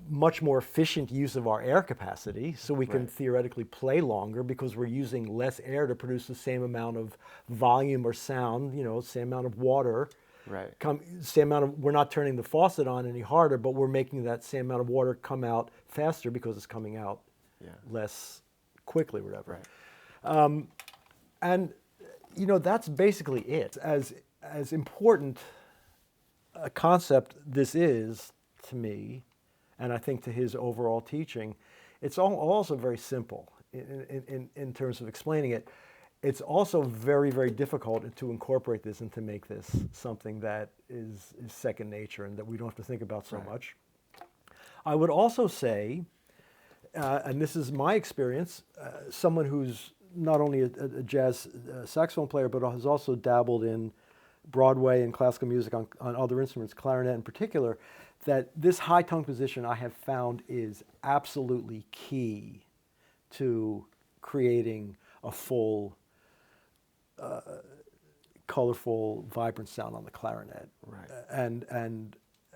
much more efficient use of our air capacity, so we can theoretically play longer because we're using less air to produce the same amount of volume or sound, same amount of water. Right. We're not turning the faucet on any harder, but we're making that same amount of water come out faster because it's coming out less quickly, whatever. Right. And that's basically it. As important a concept this is to me, and I think to his overall teaching, it's also very simple in terms of explaining it. It's also very, very difficult to incorporate this and to make this something that is second nature and that we don't have to think about so much. I would also say, and this is my experience, someone who's not only a jazz saxophone player, but has also dabbled in Broadway and classical music on other instruments, clarinet in particular, that this high tongue position I have found is absolutely key to creating a full, colorful, vibrant sound on the clarinet. Right.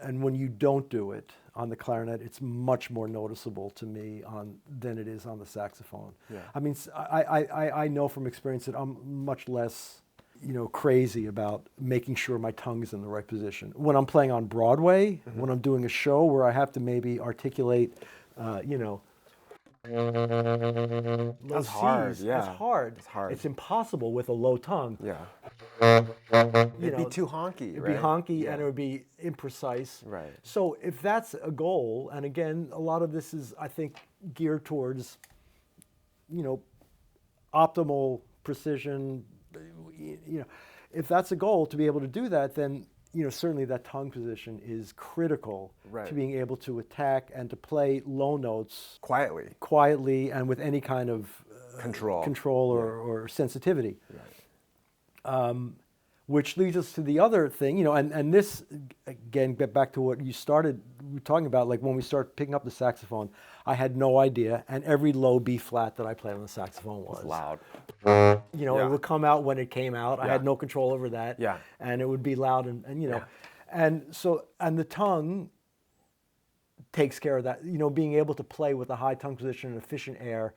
And when you don't do it on the clarinet, it's much more noticeable to me than it is on the saxophone. Yeah. I mean, I know from experience that I'm much less, crazy about making sure my tongue is in the right position. When I'm playing on Broadway, when I'm doing a show where I have to maybe articulate, That's hard. C's, Yeah. It's hard. It's hard. It's impossible with a low tongue. Yeah. It'd be too honky, It'd right? be honky and it would be imprecise. Right. So if that's a goal, and again, a lot of this is, I think, geared towards, optimal precision. If that's a goal to be able to do that, then certainly that tongue position is critical to being able to attack and to play low notes quietly and with any kind of control or sensitivity. Right. Which leads us to the other thing, and this, again, get back to what we were talking about, like when we started picking up the saxophone, I had no idea, and every low B flat that I played on the saxophone was loud. It would come out when it came out. I had no control over that. Yeah. And it would be loud and and the tongue takes care of that. Being able to play with a high tongue position and efficient air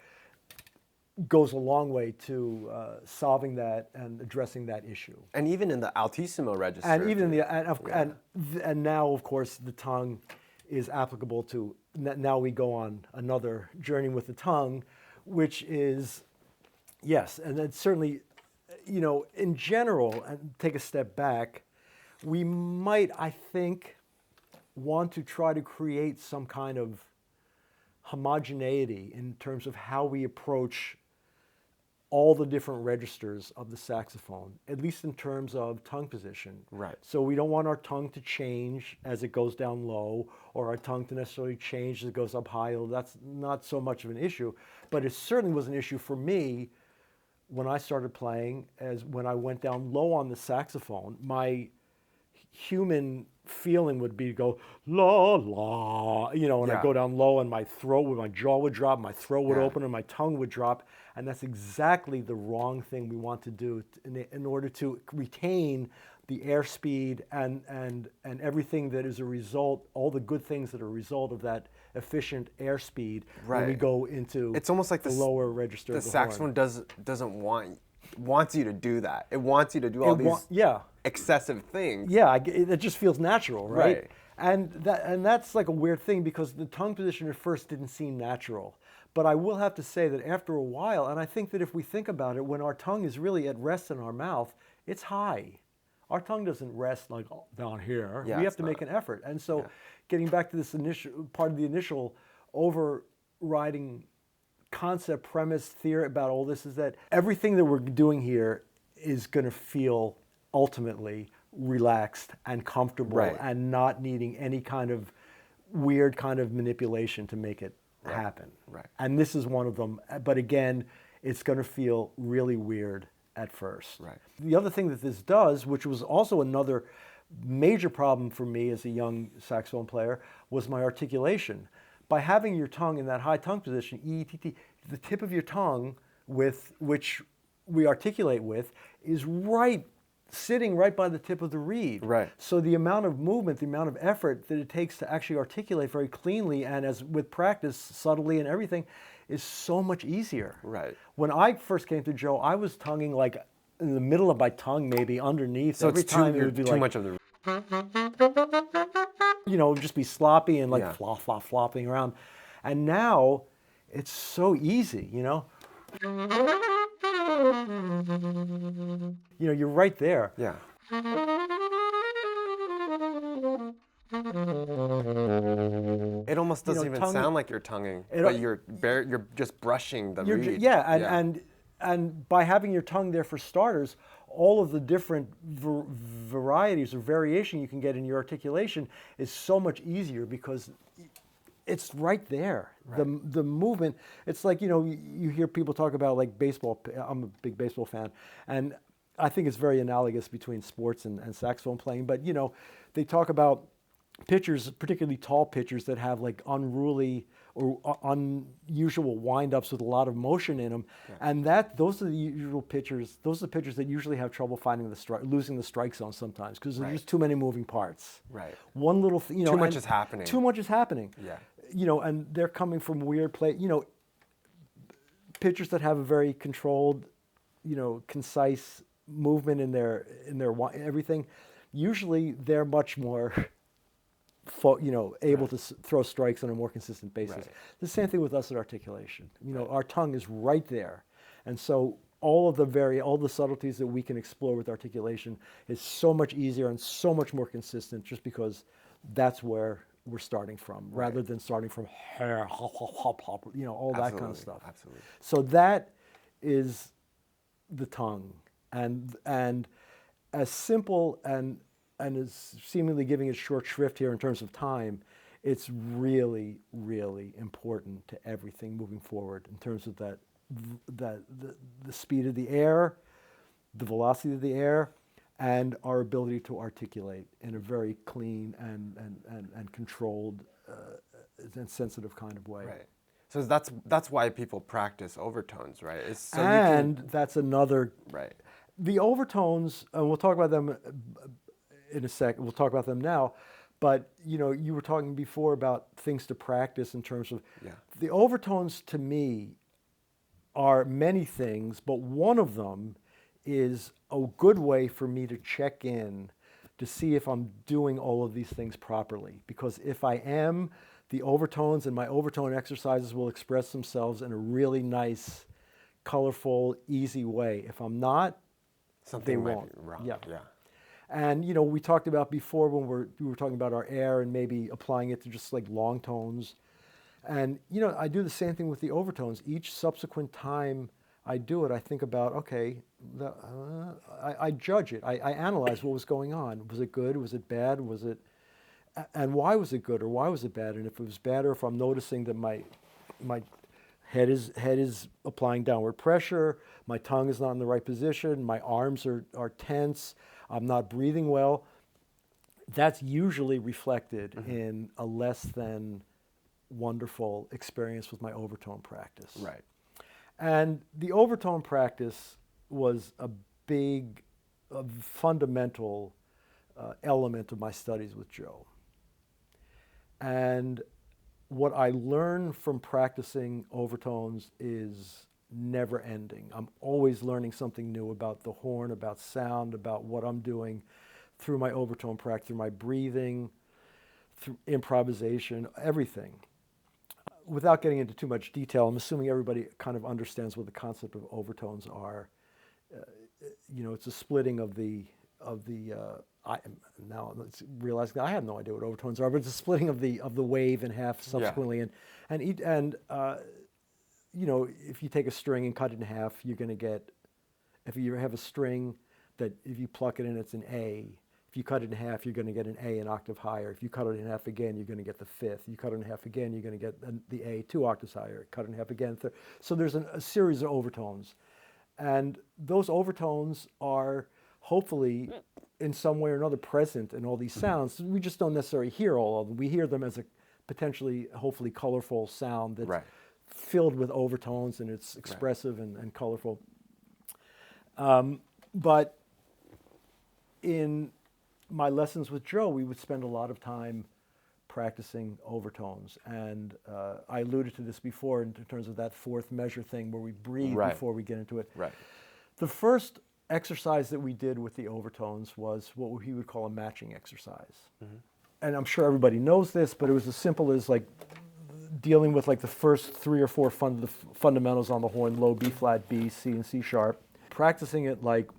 goes a long way to solving that and addressing that issue. And even in the altissimo register. And even in and now, of course, the tongue is applicable to. Now we go on another journey with the tongue, which is, yes, and then certainly, in general, and take a step back, we might, I think, want to try to create some kind of homogeneity in terms of how we approach all the different registers of the saxophone, at least in terms of tongue position. Right. So we don't want our tongue to change as it goes down low, or our tongue to necessarily change as it goes up high. That's not so much of an issue, but it certainly was an issue for me when I started playing, as when I went down low on the saxophone. My human feeling would be to go la la, and I'd go down low and my jaw would drop, my throat would open and my tongue would drop, and that's exactly the wrong thing we want to do in order to retain the airspeed and everything that is a result, all the good things that are a result of that efficient airspeed when we Right. go into It's almost like the lower register the of the horn. saxophone doesn't wants you to do that. It wants you to do all these excessive things. Yeah, it just feels natural, right? Right. And that's like a weird thing because the tongue position at first didn't seem natural. But I will have to say that after a while, and I think that if we think about it, when our tongue is really at rest in our mouth, it's high. Our tongue doesn't rest like down here. Yeah, we have it's to make not. an effort. And so getting back to this initial part of the initial overriding concept, premise, theory about all this is that everything that we're doing here is going to feel ultimately relaxed and comfortable Right. and not needing any kind of weird kind of manipulation to make it happen. Right. And this is one of them. But again, it's going to feel really weird at first. Right. The other thing that this does, which was also another major problem for me as a young saxophone player, was my articulation. By having your tongue in that high tongue position, E-T-T, the tip of your tongue with which we articulate with is sitting right by the tip of the reed. Right. So the amount of movement, the amount of effort that it takes to actually articulate very cleanly and as with practice, subtly and everything, is so much easier. Right. When I first came to Joe, I was tonguing like in the middle of my tongue, maybe underneath. So every it's time it would be too like, much of the just be sloppy and like Yeah. flopping around. And now it's so easy, you're right there. yeah. It almost doesn't even tongue- sound like you're tonguing, It- but you're just brushing the reed. And by having your tongue there for starters, all of the different varieties or variation you can get in your articulation is so much easier because it's right there. Right. The movement, it's like, you hear people talk about like baseball. I'm a big baseball fan, and I think it's very analogous between sports and saxophone playing. But, they talk about pitchers, particularly tall pitchers that have like unruly or unusual wind-ups with a lot of motion in them, and those are the usual pitchers. Those are the pitchers that usually have trouble finding losing the strike zone sometimes because there's just too many moving parts. Right. One little, Too much is happening. Too much is happening. Yeah. And they're coming from weird play. Pitchers that have a very controlled, concise movement in their everything. Usually, they're much more able to throw strikes on a more consistent basis. Right. The same thing with us at articulation. Our tongue is right there. And so all the subtleties that we can explore with articulation is so much easier and so much more consistent just because that's where we're starting from, rather than starting from hair, hop, hop, hop, hop, all that kind of stuff. Absolutely. So that is the tongue. And as simple and is seemingly giving it short shrift here in terms of time, it's really, really important to everything moving forward in terms of the speed of the air, the velocity of the air, and our ability to articulate in a very clean and controlled and sensitive kind of way. Right. So that's why people practice overtones, right? It's so That's another. Right. The overtones, and we'll talk about them in a second. We'll talk about them now. But, you were talking before about things to practice in terms of the overtones to me are many things, but one of them is a good way for me to check in to see if I'm doing all of these things properly. Because if I am, the overtones and my overtone exercises will express themselves in a really nice, colorful, easy way. If I'm not, Something they might won't. be wrong. Yeah. Yeah. And we talked about before when we were talking about our air and maybe applying it to just like long tones. And I do the same thing with the overtones. Each subsequent time I do it, I think about, okay, I judge it. I analyze what was going on. Was it good? Was it bad? And why was it good or why was it bad? And if it was bad, or if I'm noticing that my head is applying downward pressure, my tongue is not in the right position, my arms are tense, I'm not breathing well, that's usually reflected in a less than wonderful experience with my overtone practice. Right. And the overtone practice was a fundamental element of my studies with Joe. And what I learn from practicing overtones is never ending. I'm always learning something new about the horn, about sound, about what I'm doing through my overtone practice, through my breathing, through improvisation, everything. Without getting into too much detail, I'm assuming everybody kind of understands what the concept of overtones are. It's a splitting of the now let's realize I have no idea what overtones are, but it's a splitting of the wave in half subsequently, if you take a string and cut it in half, you're going to get, if you have a string that if you pluck it in, it's an A. If you cut it in half, you're going to get an A an octave higher. If you cut it in half again, you're going to get the fifth. You cut it in half again, you're going to get the A 2 octaves higher. Cut it in half again, third. So there's a series of overtones. And those overtones are hopefully in some way or another present in all these sounds. We just don't necessarily hear all of them. We hear them as a potentially, hopefully colorful sound that's filled with overtones, and it's expressive and colorful. But in my lessons with Joe, we would spend a lot of time practicing overtones. And I alluded to this before in terms of that fourth measure thing where we breathe before we get into it. Right. The first exercise that we did with the overtones was what he would call a matching exercise. Mm-hmm. And I'm sure everybody knows this, but it was as simple as like dealing with like the first 3 or 4 fundamentals on the horn, low, B flat, B, C, and C sharp. Practicing it like,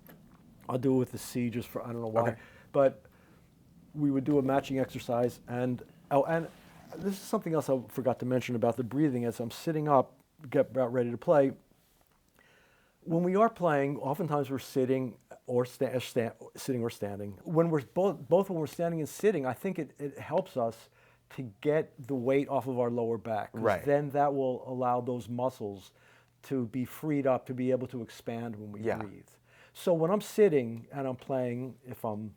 I'll do it with the C just for, I don't know why, but we would do a matching exercise. And this is something else I forgot to mention about the breathing. As I'm sitting up, get about ready to play, when we are playing, oftentimes we're sitting or sitting or standing. When we're both when we're standing and sitting, I think it helps us to get the weight off of our lower back. Right. Then that will allow those muscles to be freed up to be able to expand when we breathe. So when I'm sitting and I'm playing, if I'm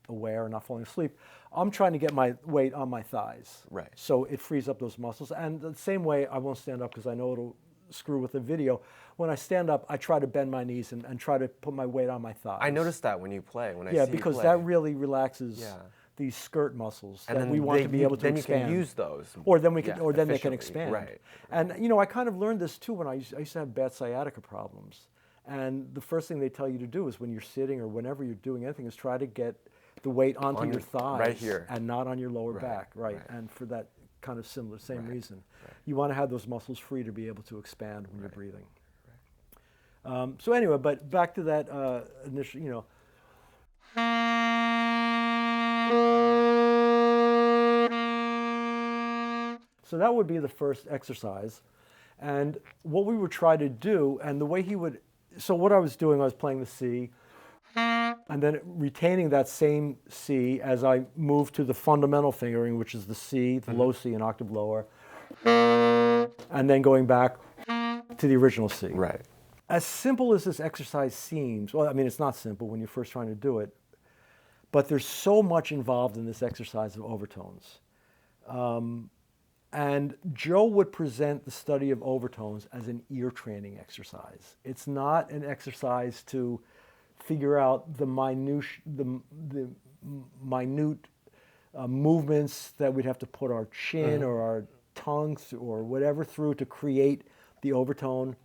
aware and not falling asleep, I'm trying to get my weight on my thighs. Right. So it frees up those muscles. And the same way, I won't stand up because I know it'll screw with the video. When I stand up, I try to bend my knees and try to put my weight on my thighs. I noticed that when you play, when I see you play. Yeah, because that really relaxes these skirt muscles that we want to be able to expand. Then you can use those. Or then we can, or then they can expand. Right. And I kind of learned this too when I used to have bad sciatica problems. And the first thing they tell you to do is when you're sitting or whenever you're doing anything is try to get the weight onto your thighs right here. And not on your lower back. Right. And for that kind of same reason. You want to have those muscles free to be able to expand when you're breathing. So anyway, but back to that initial, So that would be the first exercise. And what we would try to do, and the way he would, so what I was doing, I was playing the C, and then retaining that same C as I moved to the fundamental fingering, which is the C, the low C, an octave lower, and then going back to the original C. Right. As simple as this exercise seems, well, I mean, it's not simple when you're first trying to do it, but there's so much involved in this exercise of overtones. And Joe would present the study of overtones as an ear training exercise. It's not an exercise to figure out the minute movements that we'd have to put our chin or our tongues or whatever through to create the overtone.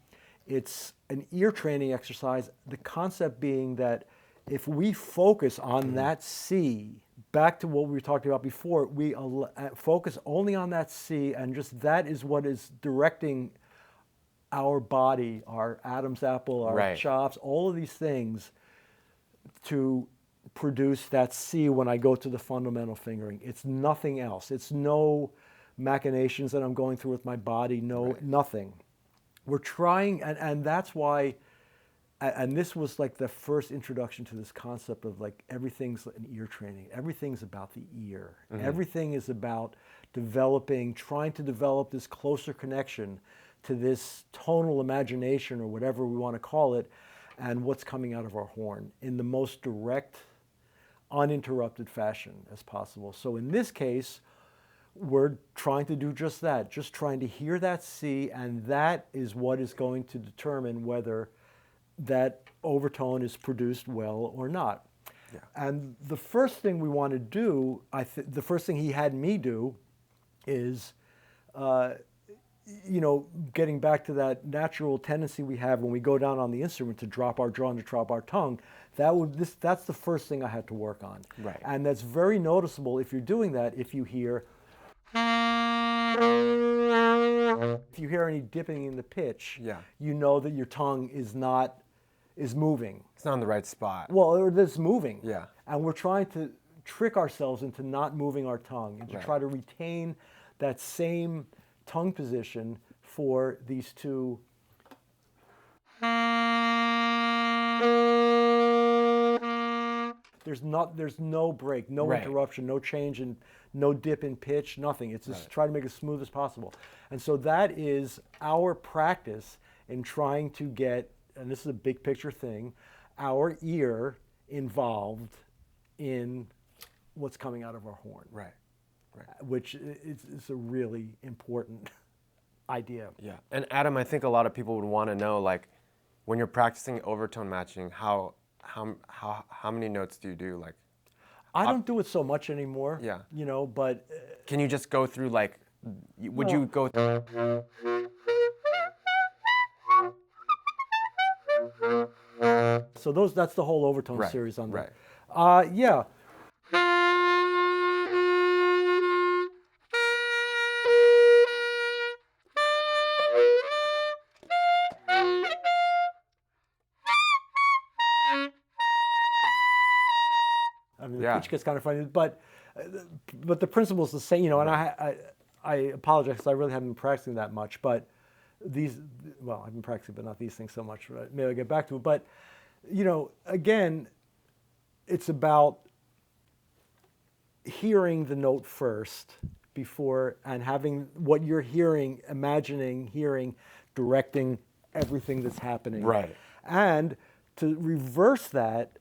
It's an ear training exercise, the concept being that if we focus on that C, back to what we were talking about before, we focus only on that C, and just that is what is directing our body, our Adam's apple, our chops, all of these things to produce that C when I go to the fundamental fingering. It's nothing else. It's no machinations that I'm going through with my body, nothing. We're trying, and that's why, and this was like the first introduction to this concept of like everything's an ear training. Everything's about the ear. Everything is about trying to develop this closer connection to this tonal imagination or whatever we want to call it, and what's coming out of our horn in the most direct, uninterrupted fashion as possible. So in this case, we're trying to do just that, just trying to hear that C, and that is what is going to determine whether that overtone is produced well or not. Yeah. And the first thing we want to do, the first thing he had me do is, getting back to that natural tendency we have when we go down on the instrument to drop our jaw and to drop our tongue. That's the first thing I had to work on. Right. And that's very noticeable if you're doing that, if you hear any dipping in the pitch, you know that your tongue is moving. It's not in the right spot. Well, or it's moving. Yeah. And we're trying to trick ourselves into not moving our tongue and to try to retain that same tongue position for these two. There's no break, no interruption, no change in, no dip in pitch, nothing. It's just try to make it as smooth as possible. And so that is our practice in trying to get, and this is a big picture thing, our ear involved in what's coming out of our horn. Right. Which is a really important idea. Yeah. And Adam, I think a lot of people would want to know, like, when you're practicing overtone matching, how many notes do you do? Like, I don't do it so much anymore. Yeah. But can you just go through, like, would you go so that's the whole overtone series on that. Right. Yeah. I mean, the pitch gets kind of funny, but the principle is the same, And I apologize because I really haven't been practicing that much, but I've been practicing, but not these things so much. Right? Maybe I'll get back to it, but again, it's about hearing the note first before, and having what you're hearing, imagining, hearing, directing everything that's happening. Right. And to reverse that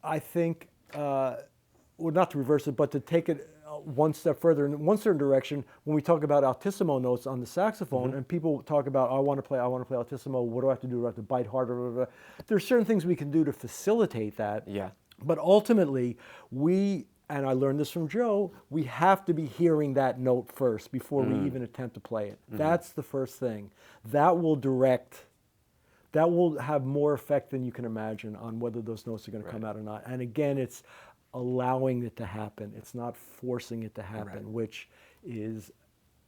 I think, not to reverse it, but to take it one step further in one certain direction. When we talk about altissimo notes on the saxophone, and people talk about, I want to play altissimo. What do I have to do? Do I have to bite harder? Blah, blah, blah. There's certain things we can do to facilitate that. Yeah. But ultimately, and I learned this from Joe, we have to be hearing that note first before we even attempt to play it. That's the first thing. That will have more effect than you can imagine on whether those notes are going to come out or not. And again, it's allowing it to happen. It's not forcing it to happen, which is,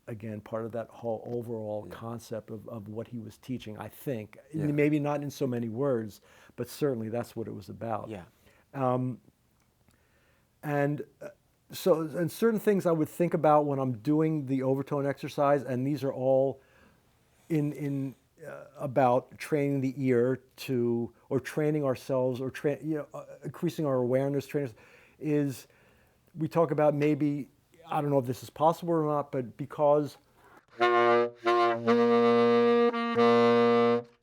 again, part of that whole overall concept of what he was teaching, I think. Maybe not in so many words, but certainly that's what it was about. Yeah. And certain things I would think about when I'm doing the overtone exercise, and these are all about training the ear or training ourselves, or increasing our awareness. Is we talk about, maybe, I don't know if this is possible or not, but because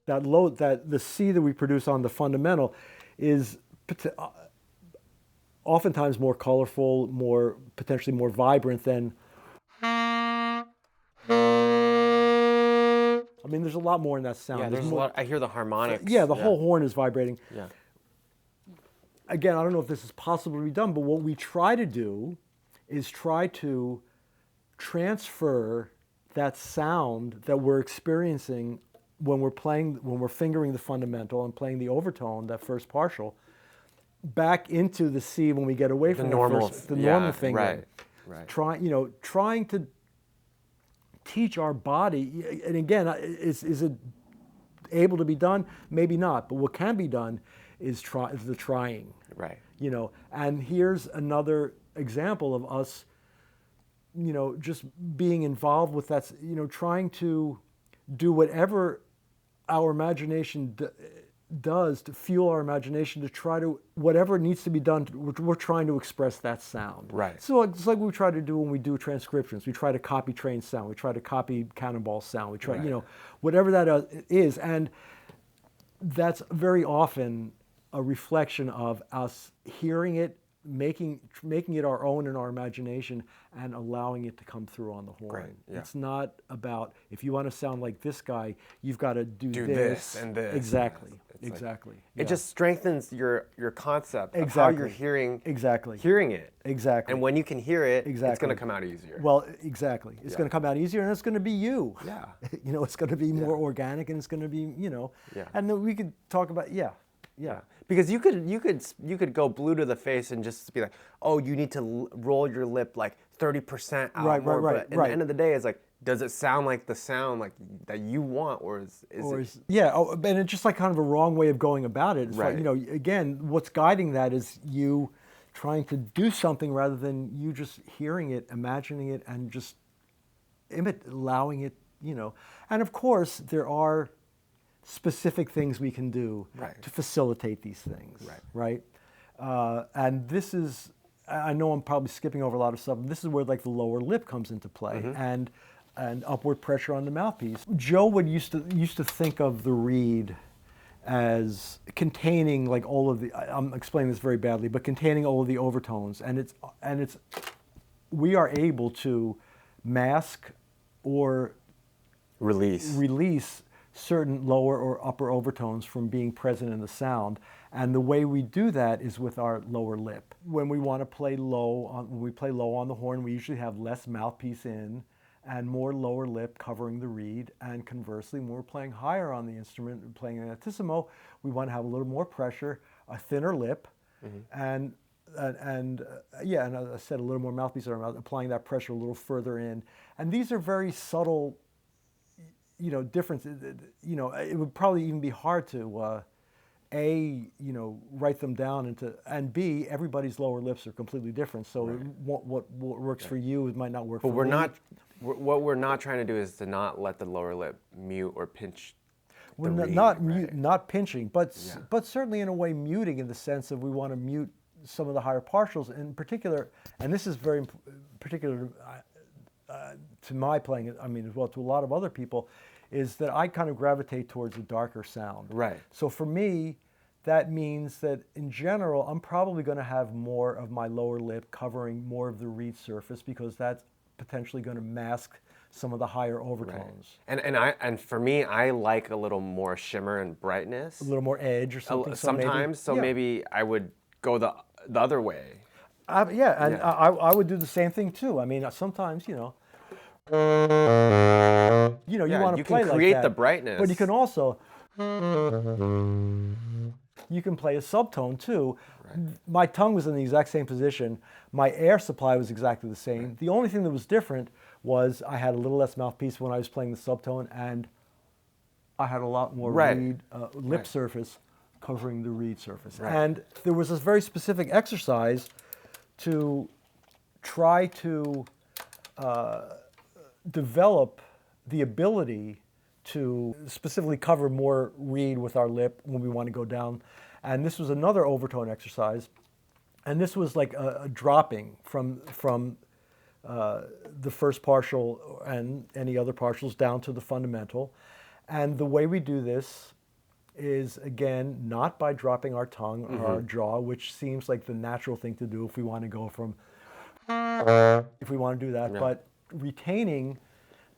that the C that we produce on the fundamental is oftentimes more colorful, potentially more vibrant than. I mean, there's a lot more in that sound. Yeah, there's a lot. I hear the harmonics. Yeah, the whole horn is vibrating. Yeah. Again, I don't know if this is possible to be done, but what we try to do is try to transfer that sound that we're experiencing when we're fingering the fundamental and playing the overtone, that first partial, back into the C when we get away from the normal fingering. Right. Trying to teach our body, and again, is it able to be done? Maybe not, but what can be done is the trying. Right. And here's another example of us, just being involved with that, trying to do whatever our imagination does to fuel our imagination, to try to, whatever needs to be done, we're trying to express that sound. Right. So it's like we try to do when we do transcriptions. We try to copy trane sound. We try to copy cannonball sound. We try, whatever that is. And that's very often a reflection of us hearing it making it our own in our imagination and allowing it to come through on the horn. Great, yeah. It's not about, if you want to sound like this guy, you've got to do this and this. Exactly. It's Exactly. It just strengthens your concept of how Exactly. you're hearing Exactly. hearing it. Exactly. And when you can hear it, it's Exactly. going to come out easier. Well, exactly. It's going to come out easier, and it's going to be you. Yeah. It's going to be more organic, and it's going to be, Yeah. And then we could talk about, yeah. Because you could go blue to the face and just be like, oh, you need to roll your lip like 30% out more. Right. But at the end of the day, it's like, does it sound like the sound like that you want, or is it? Yeah, and it's just like kind of a wrong way of going about it. It's Right. like, again, what's guiding that is you trying to do something rather than you just hearing it, imagining it, and just allowing it, And of course, there are specific things we can do to facilitate these things, right? And this is, I know I'm probably skipping over a lot of stuff, but this is where like the lower lip comes into play, and upward pressure on the mouthpiece. Joe used to think of the reed as containing like all of the, I'm explaining this very badly, but containing all of the overtones, and we are able to mask or release certain lower or upper overtones from being present in the sound. And the way we do that is with our lower lip. When we want to play when we play low on the horn, we usually have less mouthpiece in and more lower lip covering the reed. And conversely, when we're playing higher on the instrument, playing an altissimo, we want to have a little more pressure, a thinner lip, and as I said, a little more mouthpiece in our mouth, applying that pressure a little further in. And these are very subtle differences. It would probably even be hard to write them down and B, everybody's lower lips are completely different. So what works for you, it might not work for me. But what we're not trying to do is to not let the lower lip mute or pinch. We're not pinching, but certainly in a way muting, in the sense of we want to mute some of the higher partials in particular. And this is very particular to my playing, I mean, as well to a lot of other people, is that I kind of gravitate towards a darker sound. Right. So for me, that means that in general, I'm probably going to have more of my lower lip covering more of the reed surface, because that's potentially going to mask some of the higher overtones. Right. And for me, I like a little more shimmer and brightness. A little more edge or something. Sometimes, maybe I would go the other way. I would do the same thing too. I mean, sometimes, you want to play like that. You can create the brightness. But you can also, you can play a subtone too. Right. My tongue was in the exact same position. My air supply was exactly the same. Right. The only thing that was different was I had a little less mouthpiece when I was playing the subtone, and I had a lot more reed lip surface covering the reed surface. Right. And there was this very specific exercise to try to develop the ability to specifically cover more reed with our lip when we want to go down. And this was another overtone exercise. And this was like a dropping from the first partial and any other partials down to the fundamental. And the way we do this is, again, not by dropping our tongue or our jaw, which seems like the natural thing to do if we want to go from, if we want to do that, but retaining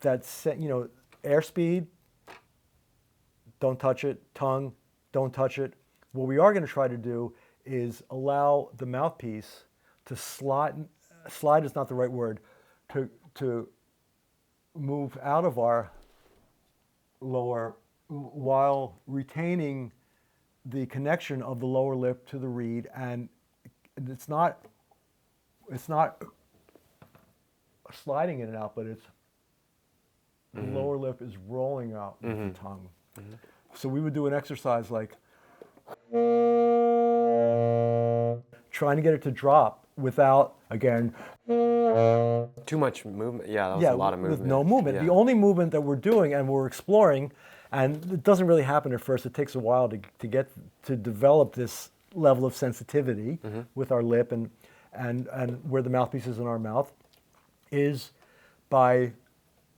that, airspeed, don't touch it, tongue, don't touch it. What we are going to try to do is allow the mouthpiece to slide is not the right word, to move out of our lower while retaining the connection of the lower lip to the reed. And it's not sliding in and out, but it's the lower lip is rolling out with the tongue. So we would do an exercise like trying to get it to drop without, again, too much movement. Yeah, that was a lot of movement. With no movement. The only movement that we're doing and we're exploring, and it doesn't really happen at first, it takes a while to get to develop this level of sensitivity with our lip and where the mouthpiece is in our mouth, is by,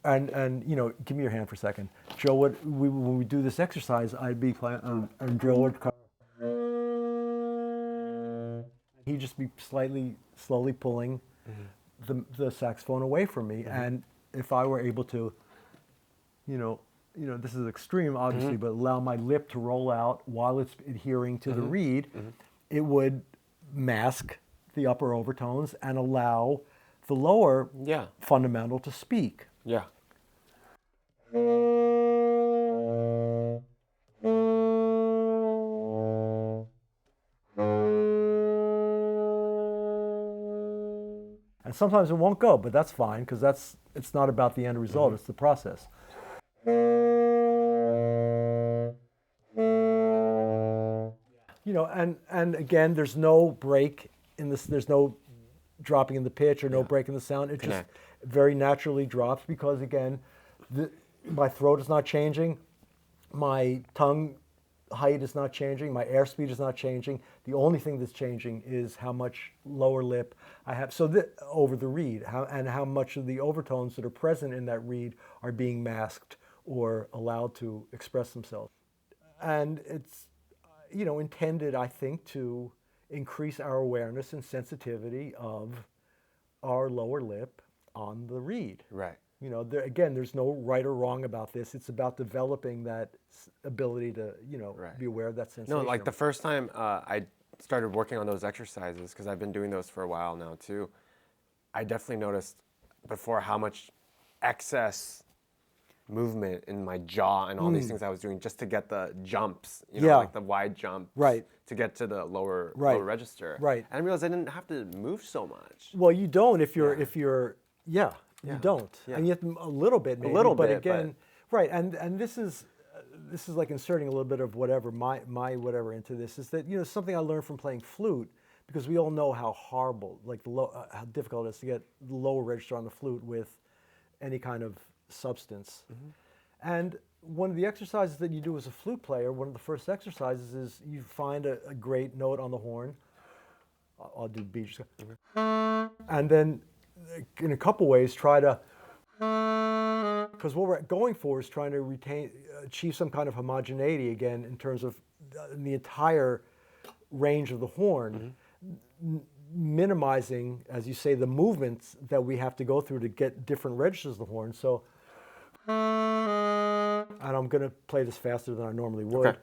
and give me your hand for a second. Joe, when we do this exercise, I'd be playing, and Joe would come, He'd just be slowly pulling the saxophone away from me. And if I were able to, this is extreme, obviously, but allow my lip to roll out while it's adhering to the reed, it would mask the upper overtones and allow the lower fundamental to speak. Yeah. And sometimes it won't go, but that's fine because it's not about the end result, it's the process. And again, there's no break in this, there's no dropping in the pitch or no break in the sound. It just very naturally drops because, again, my throat is not changing, my tongue height is not changing, my airspeed is not changing. The only thing that's changing is how much lower lip I have, over the reed, and how much of the overtones that are present in that reed are being masked or allowed to express themselves. And it's, intended, I think, to increase our awareness and sensitivity of our lower lip on the reed. Right. Again, there's no right or wrong about this. It's about developing that ability to, be aware of that sensation. No, like the first time I started working on those exercises, because I've been doing those for a while now too, I definitely noticed before how much excess movement in my jaw and all these things I was doing just to get the jumps, like the wide jump, to get to the lower register. Right. And I realized I didn't have to move so much. Well, you don't if you're you don't. Yeah. And you have to, a little bit maybe. A little but bit, again, right. And this is like inserting a little bit of whatever my whatever into this is that something I learned from playing flute, because we all know how horrible, like how difficult it is to get the lower register on the flute with any kind of substance. And one of the exercises that you do as a flute player, one of the first exercises is you find a great note on the horn. I'll do B, just and then in a couple ways try to, because what we're going for is trying to achieve some kind of homogeneity again in terms of the entire range of the horn, minimizing, as you say, the movements that we have to go through to get different registers of the horn. So, and I'm going to play this faster than I normally would. Okay.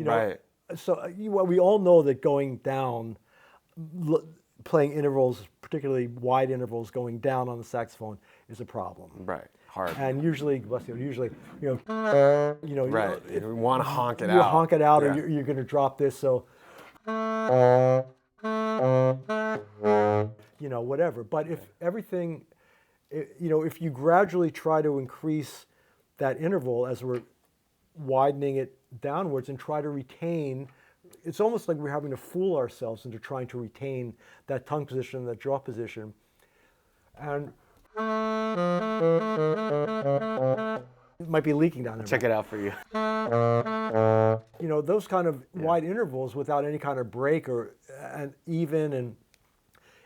Right. So we all know that going down, playing intervals, particularly wide intervals, going down on the saxophone is a problem. Right. Hard. And usually, Right. You want to honk it out. You honk it out, or you're going to drop this. So, whatever. But if everything, if you gradually try to increase that interval as we're widening it downwards and try to retain, it's almost like we're having to fool ourselves into trying to retain that tongue position, that jaw position. And it might be leaking down there. Check it out for you. Those kind of wide intervals without any kind of break and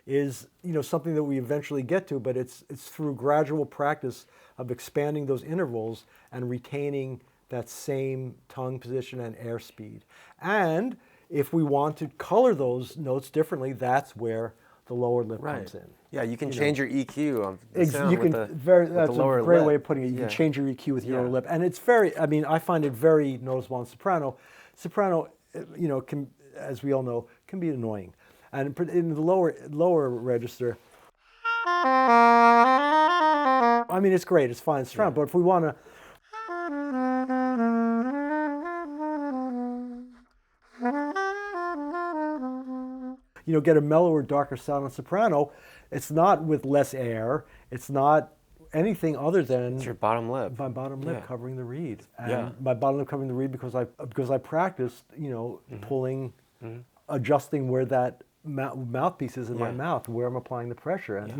is something that we eventually get to, but it's through gradual practice of expanding those intervals and retaining that same tongue position and airspeed. And if we want to color those notes differently, that's where the lower lip comes in. Yeah, you can change your EQ of the sound you can that's a great way of putting it. You can change your EQ with your lower lip, and it's I find it very noticeable in soprano. Soprano, can, as we all know, can be annoying, and in the lower register, it's great, it's fine, it's soprano. But if we want to get a mellower, darker sound on soprano, it's not with less air. It's not anything other than it's your bottom lip. My bottom lip covering the reed. And my bottom lip covering the reed because I practiced, pulling, adjusting where that mouthpiece is in my mouth, where I'm applying the pressure, and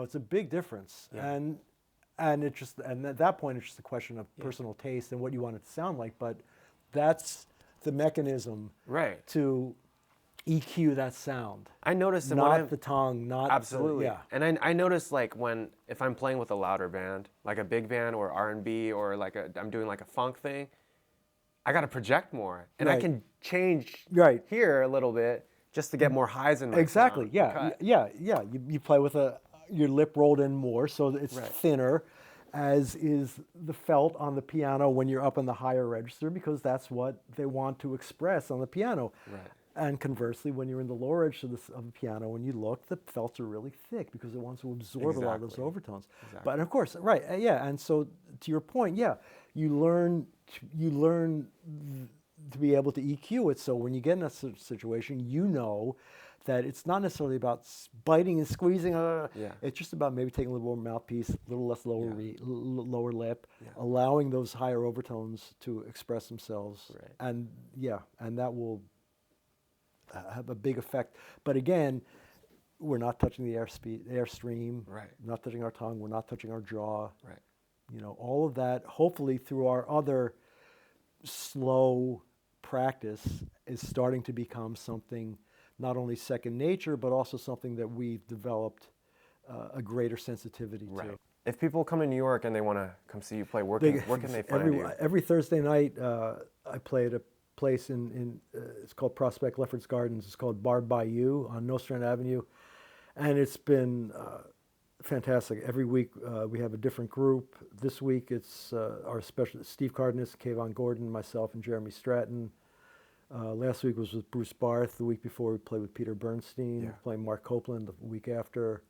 it's a big difference. And at that point it's just a question of personal taste and what you want it to sound like. But that's the mechanism to EQ that sound. I noticed that Not the tongue, not absolutely. yeah. And I noticed like if I'm playing with a louder band, like a big band or R&B or like I'm doing like a funk thing, I got to project more, and I can change here a little bit just to get more highs in my exactly. sound. Yeah. You play with your lip rolled in more, so it's thinner, as is the felt on the piano when you're up in the higher register, because that's what they want to express on the piano. Right. And conversely, when you're in the lower register of the piano, when you look, the felts are really thick because it wants to absorb a lot of those overtones. Exactly. But of course, yeah. And so to your point, you learn to be able to EQ it. So when you get in that situation, you know that it's not necessarily about biting and squeezing. It's just about maybe taking a little more mouthpiece, a little less lower lip, allowing those higher overtones to express themselves. Right. And that will have a big effect. But again, we're not touching the airstream. Right. We're not touching our tongue. We're not touching our jaw. Right. You know, all of that, hopefully through our other slow practice, is starting to become something not only second nature, but also something that we've developed a greater sensitivity to. If people come to New York and they want to come see you play, where can they find you? Every Thursday night, I play at a place it's called Prospect Lefferts Gardens. It's called Barbed by You on Nostrand Avenue. And it's been fantastic. Every week we have a different group. This week it's our special Steve Cardenas, Kayvon Gordon, myself, and Jeremy Stratton. Last week was with Bruce Barth. The week before we played with Peter Bernstein, playing Mark Copeland the week after.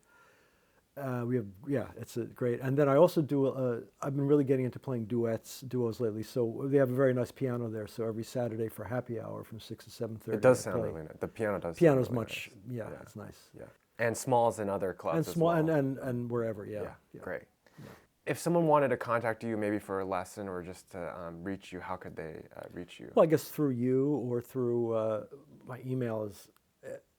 It's a great. And then I also do, I've been really getting into playing duos lately. So they have a very nice piano there. So every Saturday for happy hour from 6 to 7:30. It does sound really nice. The piano does Piano's sound really much, nice. It's nice. Yeah. And smalls in other clubs as well. And wherever, Great. Yeah. If someone wanted to contact you maybe for a lesson or just to reach you, how could they reach you? Well, I guess through you or through my email is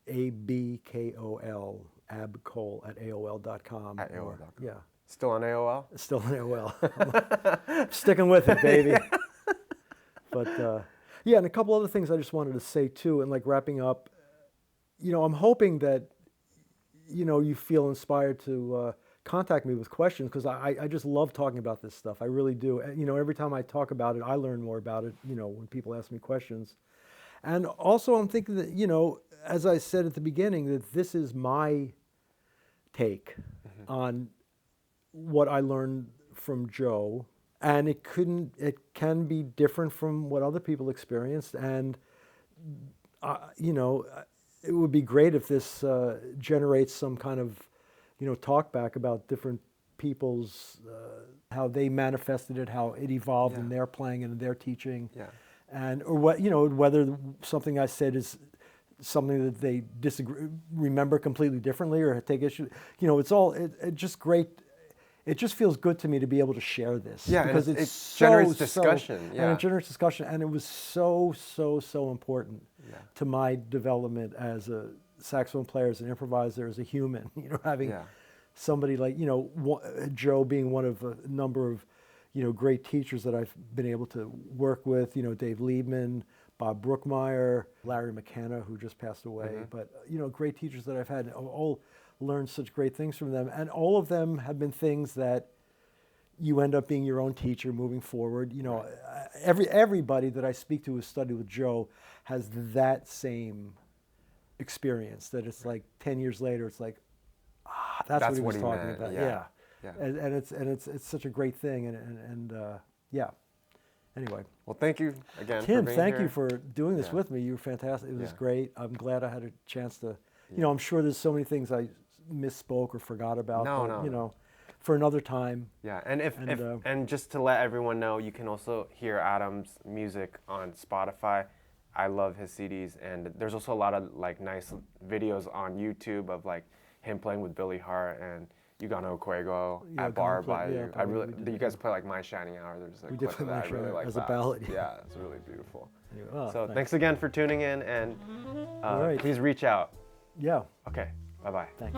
abkol, abkol@aol.com. At AOL.com. Yeah. Still on AOL? Still on AOL. I'm sticking with it, baby. But and a couple other things I just wanted to say too, and like wrapping up, I'm hoping that, you feel inspired to contact me with questions, because I just love talking about this stuff. I really do. Every time I talk about it, I learn more about it, when people ask me questions. And also I'm thinking that, as I said at the beginning, that this is my take on what I learned from Joe. And it can be different from what other people experienced. And, it would be great if this generates some kind of, talk back about different people's, how they manifested it, how it evolved in their playing and in their teaching. Yeah. And, or what, whether something I said is something that they remember completely differently or take issue. It's just great. It just feels good to me to be able to share this. Yeah, because it generates discussion. And it generates discussion, and it was so important to my development as a saxophone player, as an improviser, as a human. Having somebody like Joe being one of a number of great teachers that I've been able to work with. Dave Liebman, Bob Brookmeyer, Larry McKenna, who just passed away. But great teachers that I've had, all learned such great things from them, and all of them have been things that you end up being your own teacher moving forward. Everybody that I speak to who studied with Joe has that same experience. That it's like 10 years later, it's like, that's what he was talking about. Yeah. And it's such a great thing, and Anyway. Well, thank you again, Tim, for being thank here. you for doing this with me. You were fantastic. It was great. I'm glad I had a chance to. I'm sure there's so many things I misspoke or forgot about. No. For another time. Yeah, and just to let everyone know, you can also hear Adam's music on Spotify. I love his CDs, and there's also a lot of like nice videos on YouTube of like him playing with Billy Hart and Ugano Okwego at Bar by You. You guys play like My Shining Hour. There's a clip of that. I really like as that. a ballad. Yeah, it's really beautiful. Anyway, so thanks again for tuning in, and please reach out. Yeah. Okay. Bye-bye. Thanks.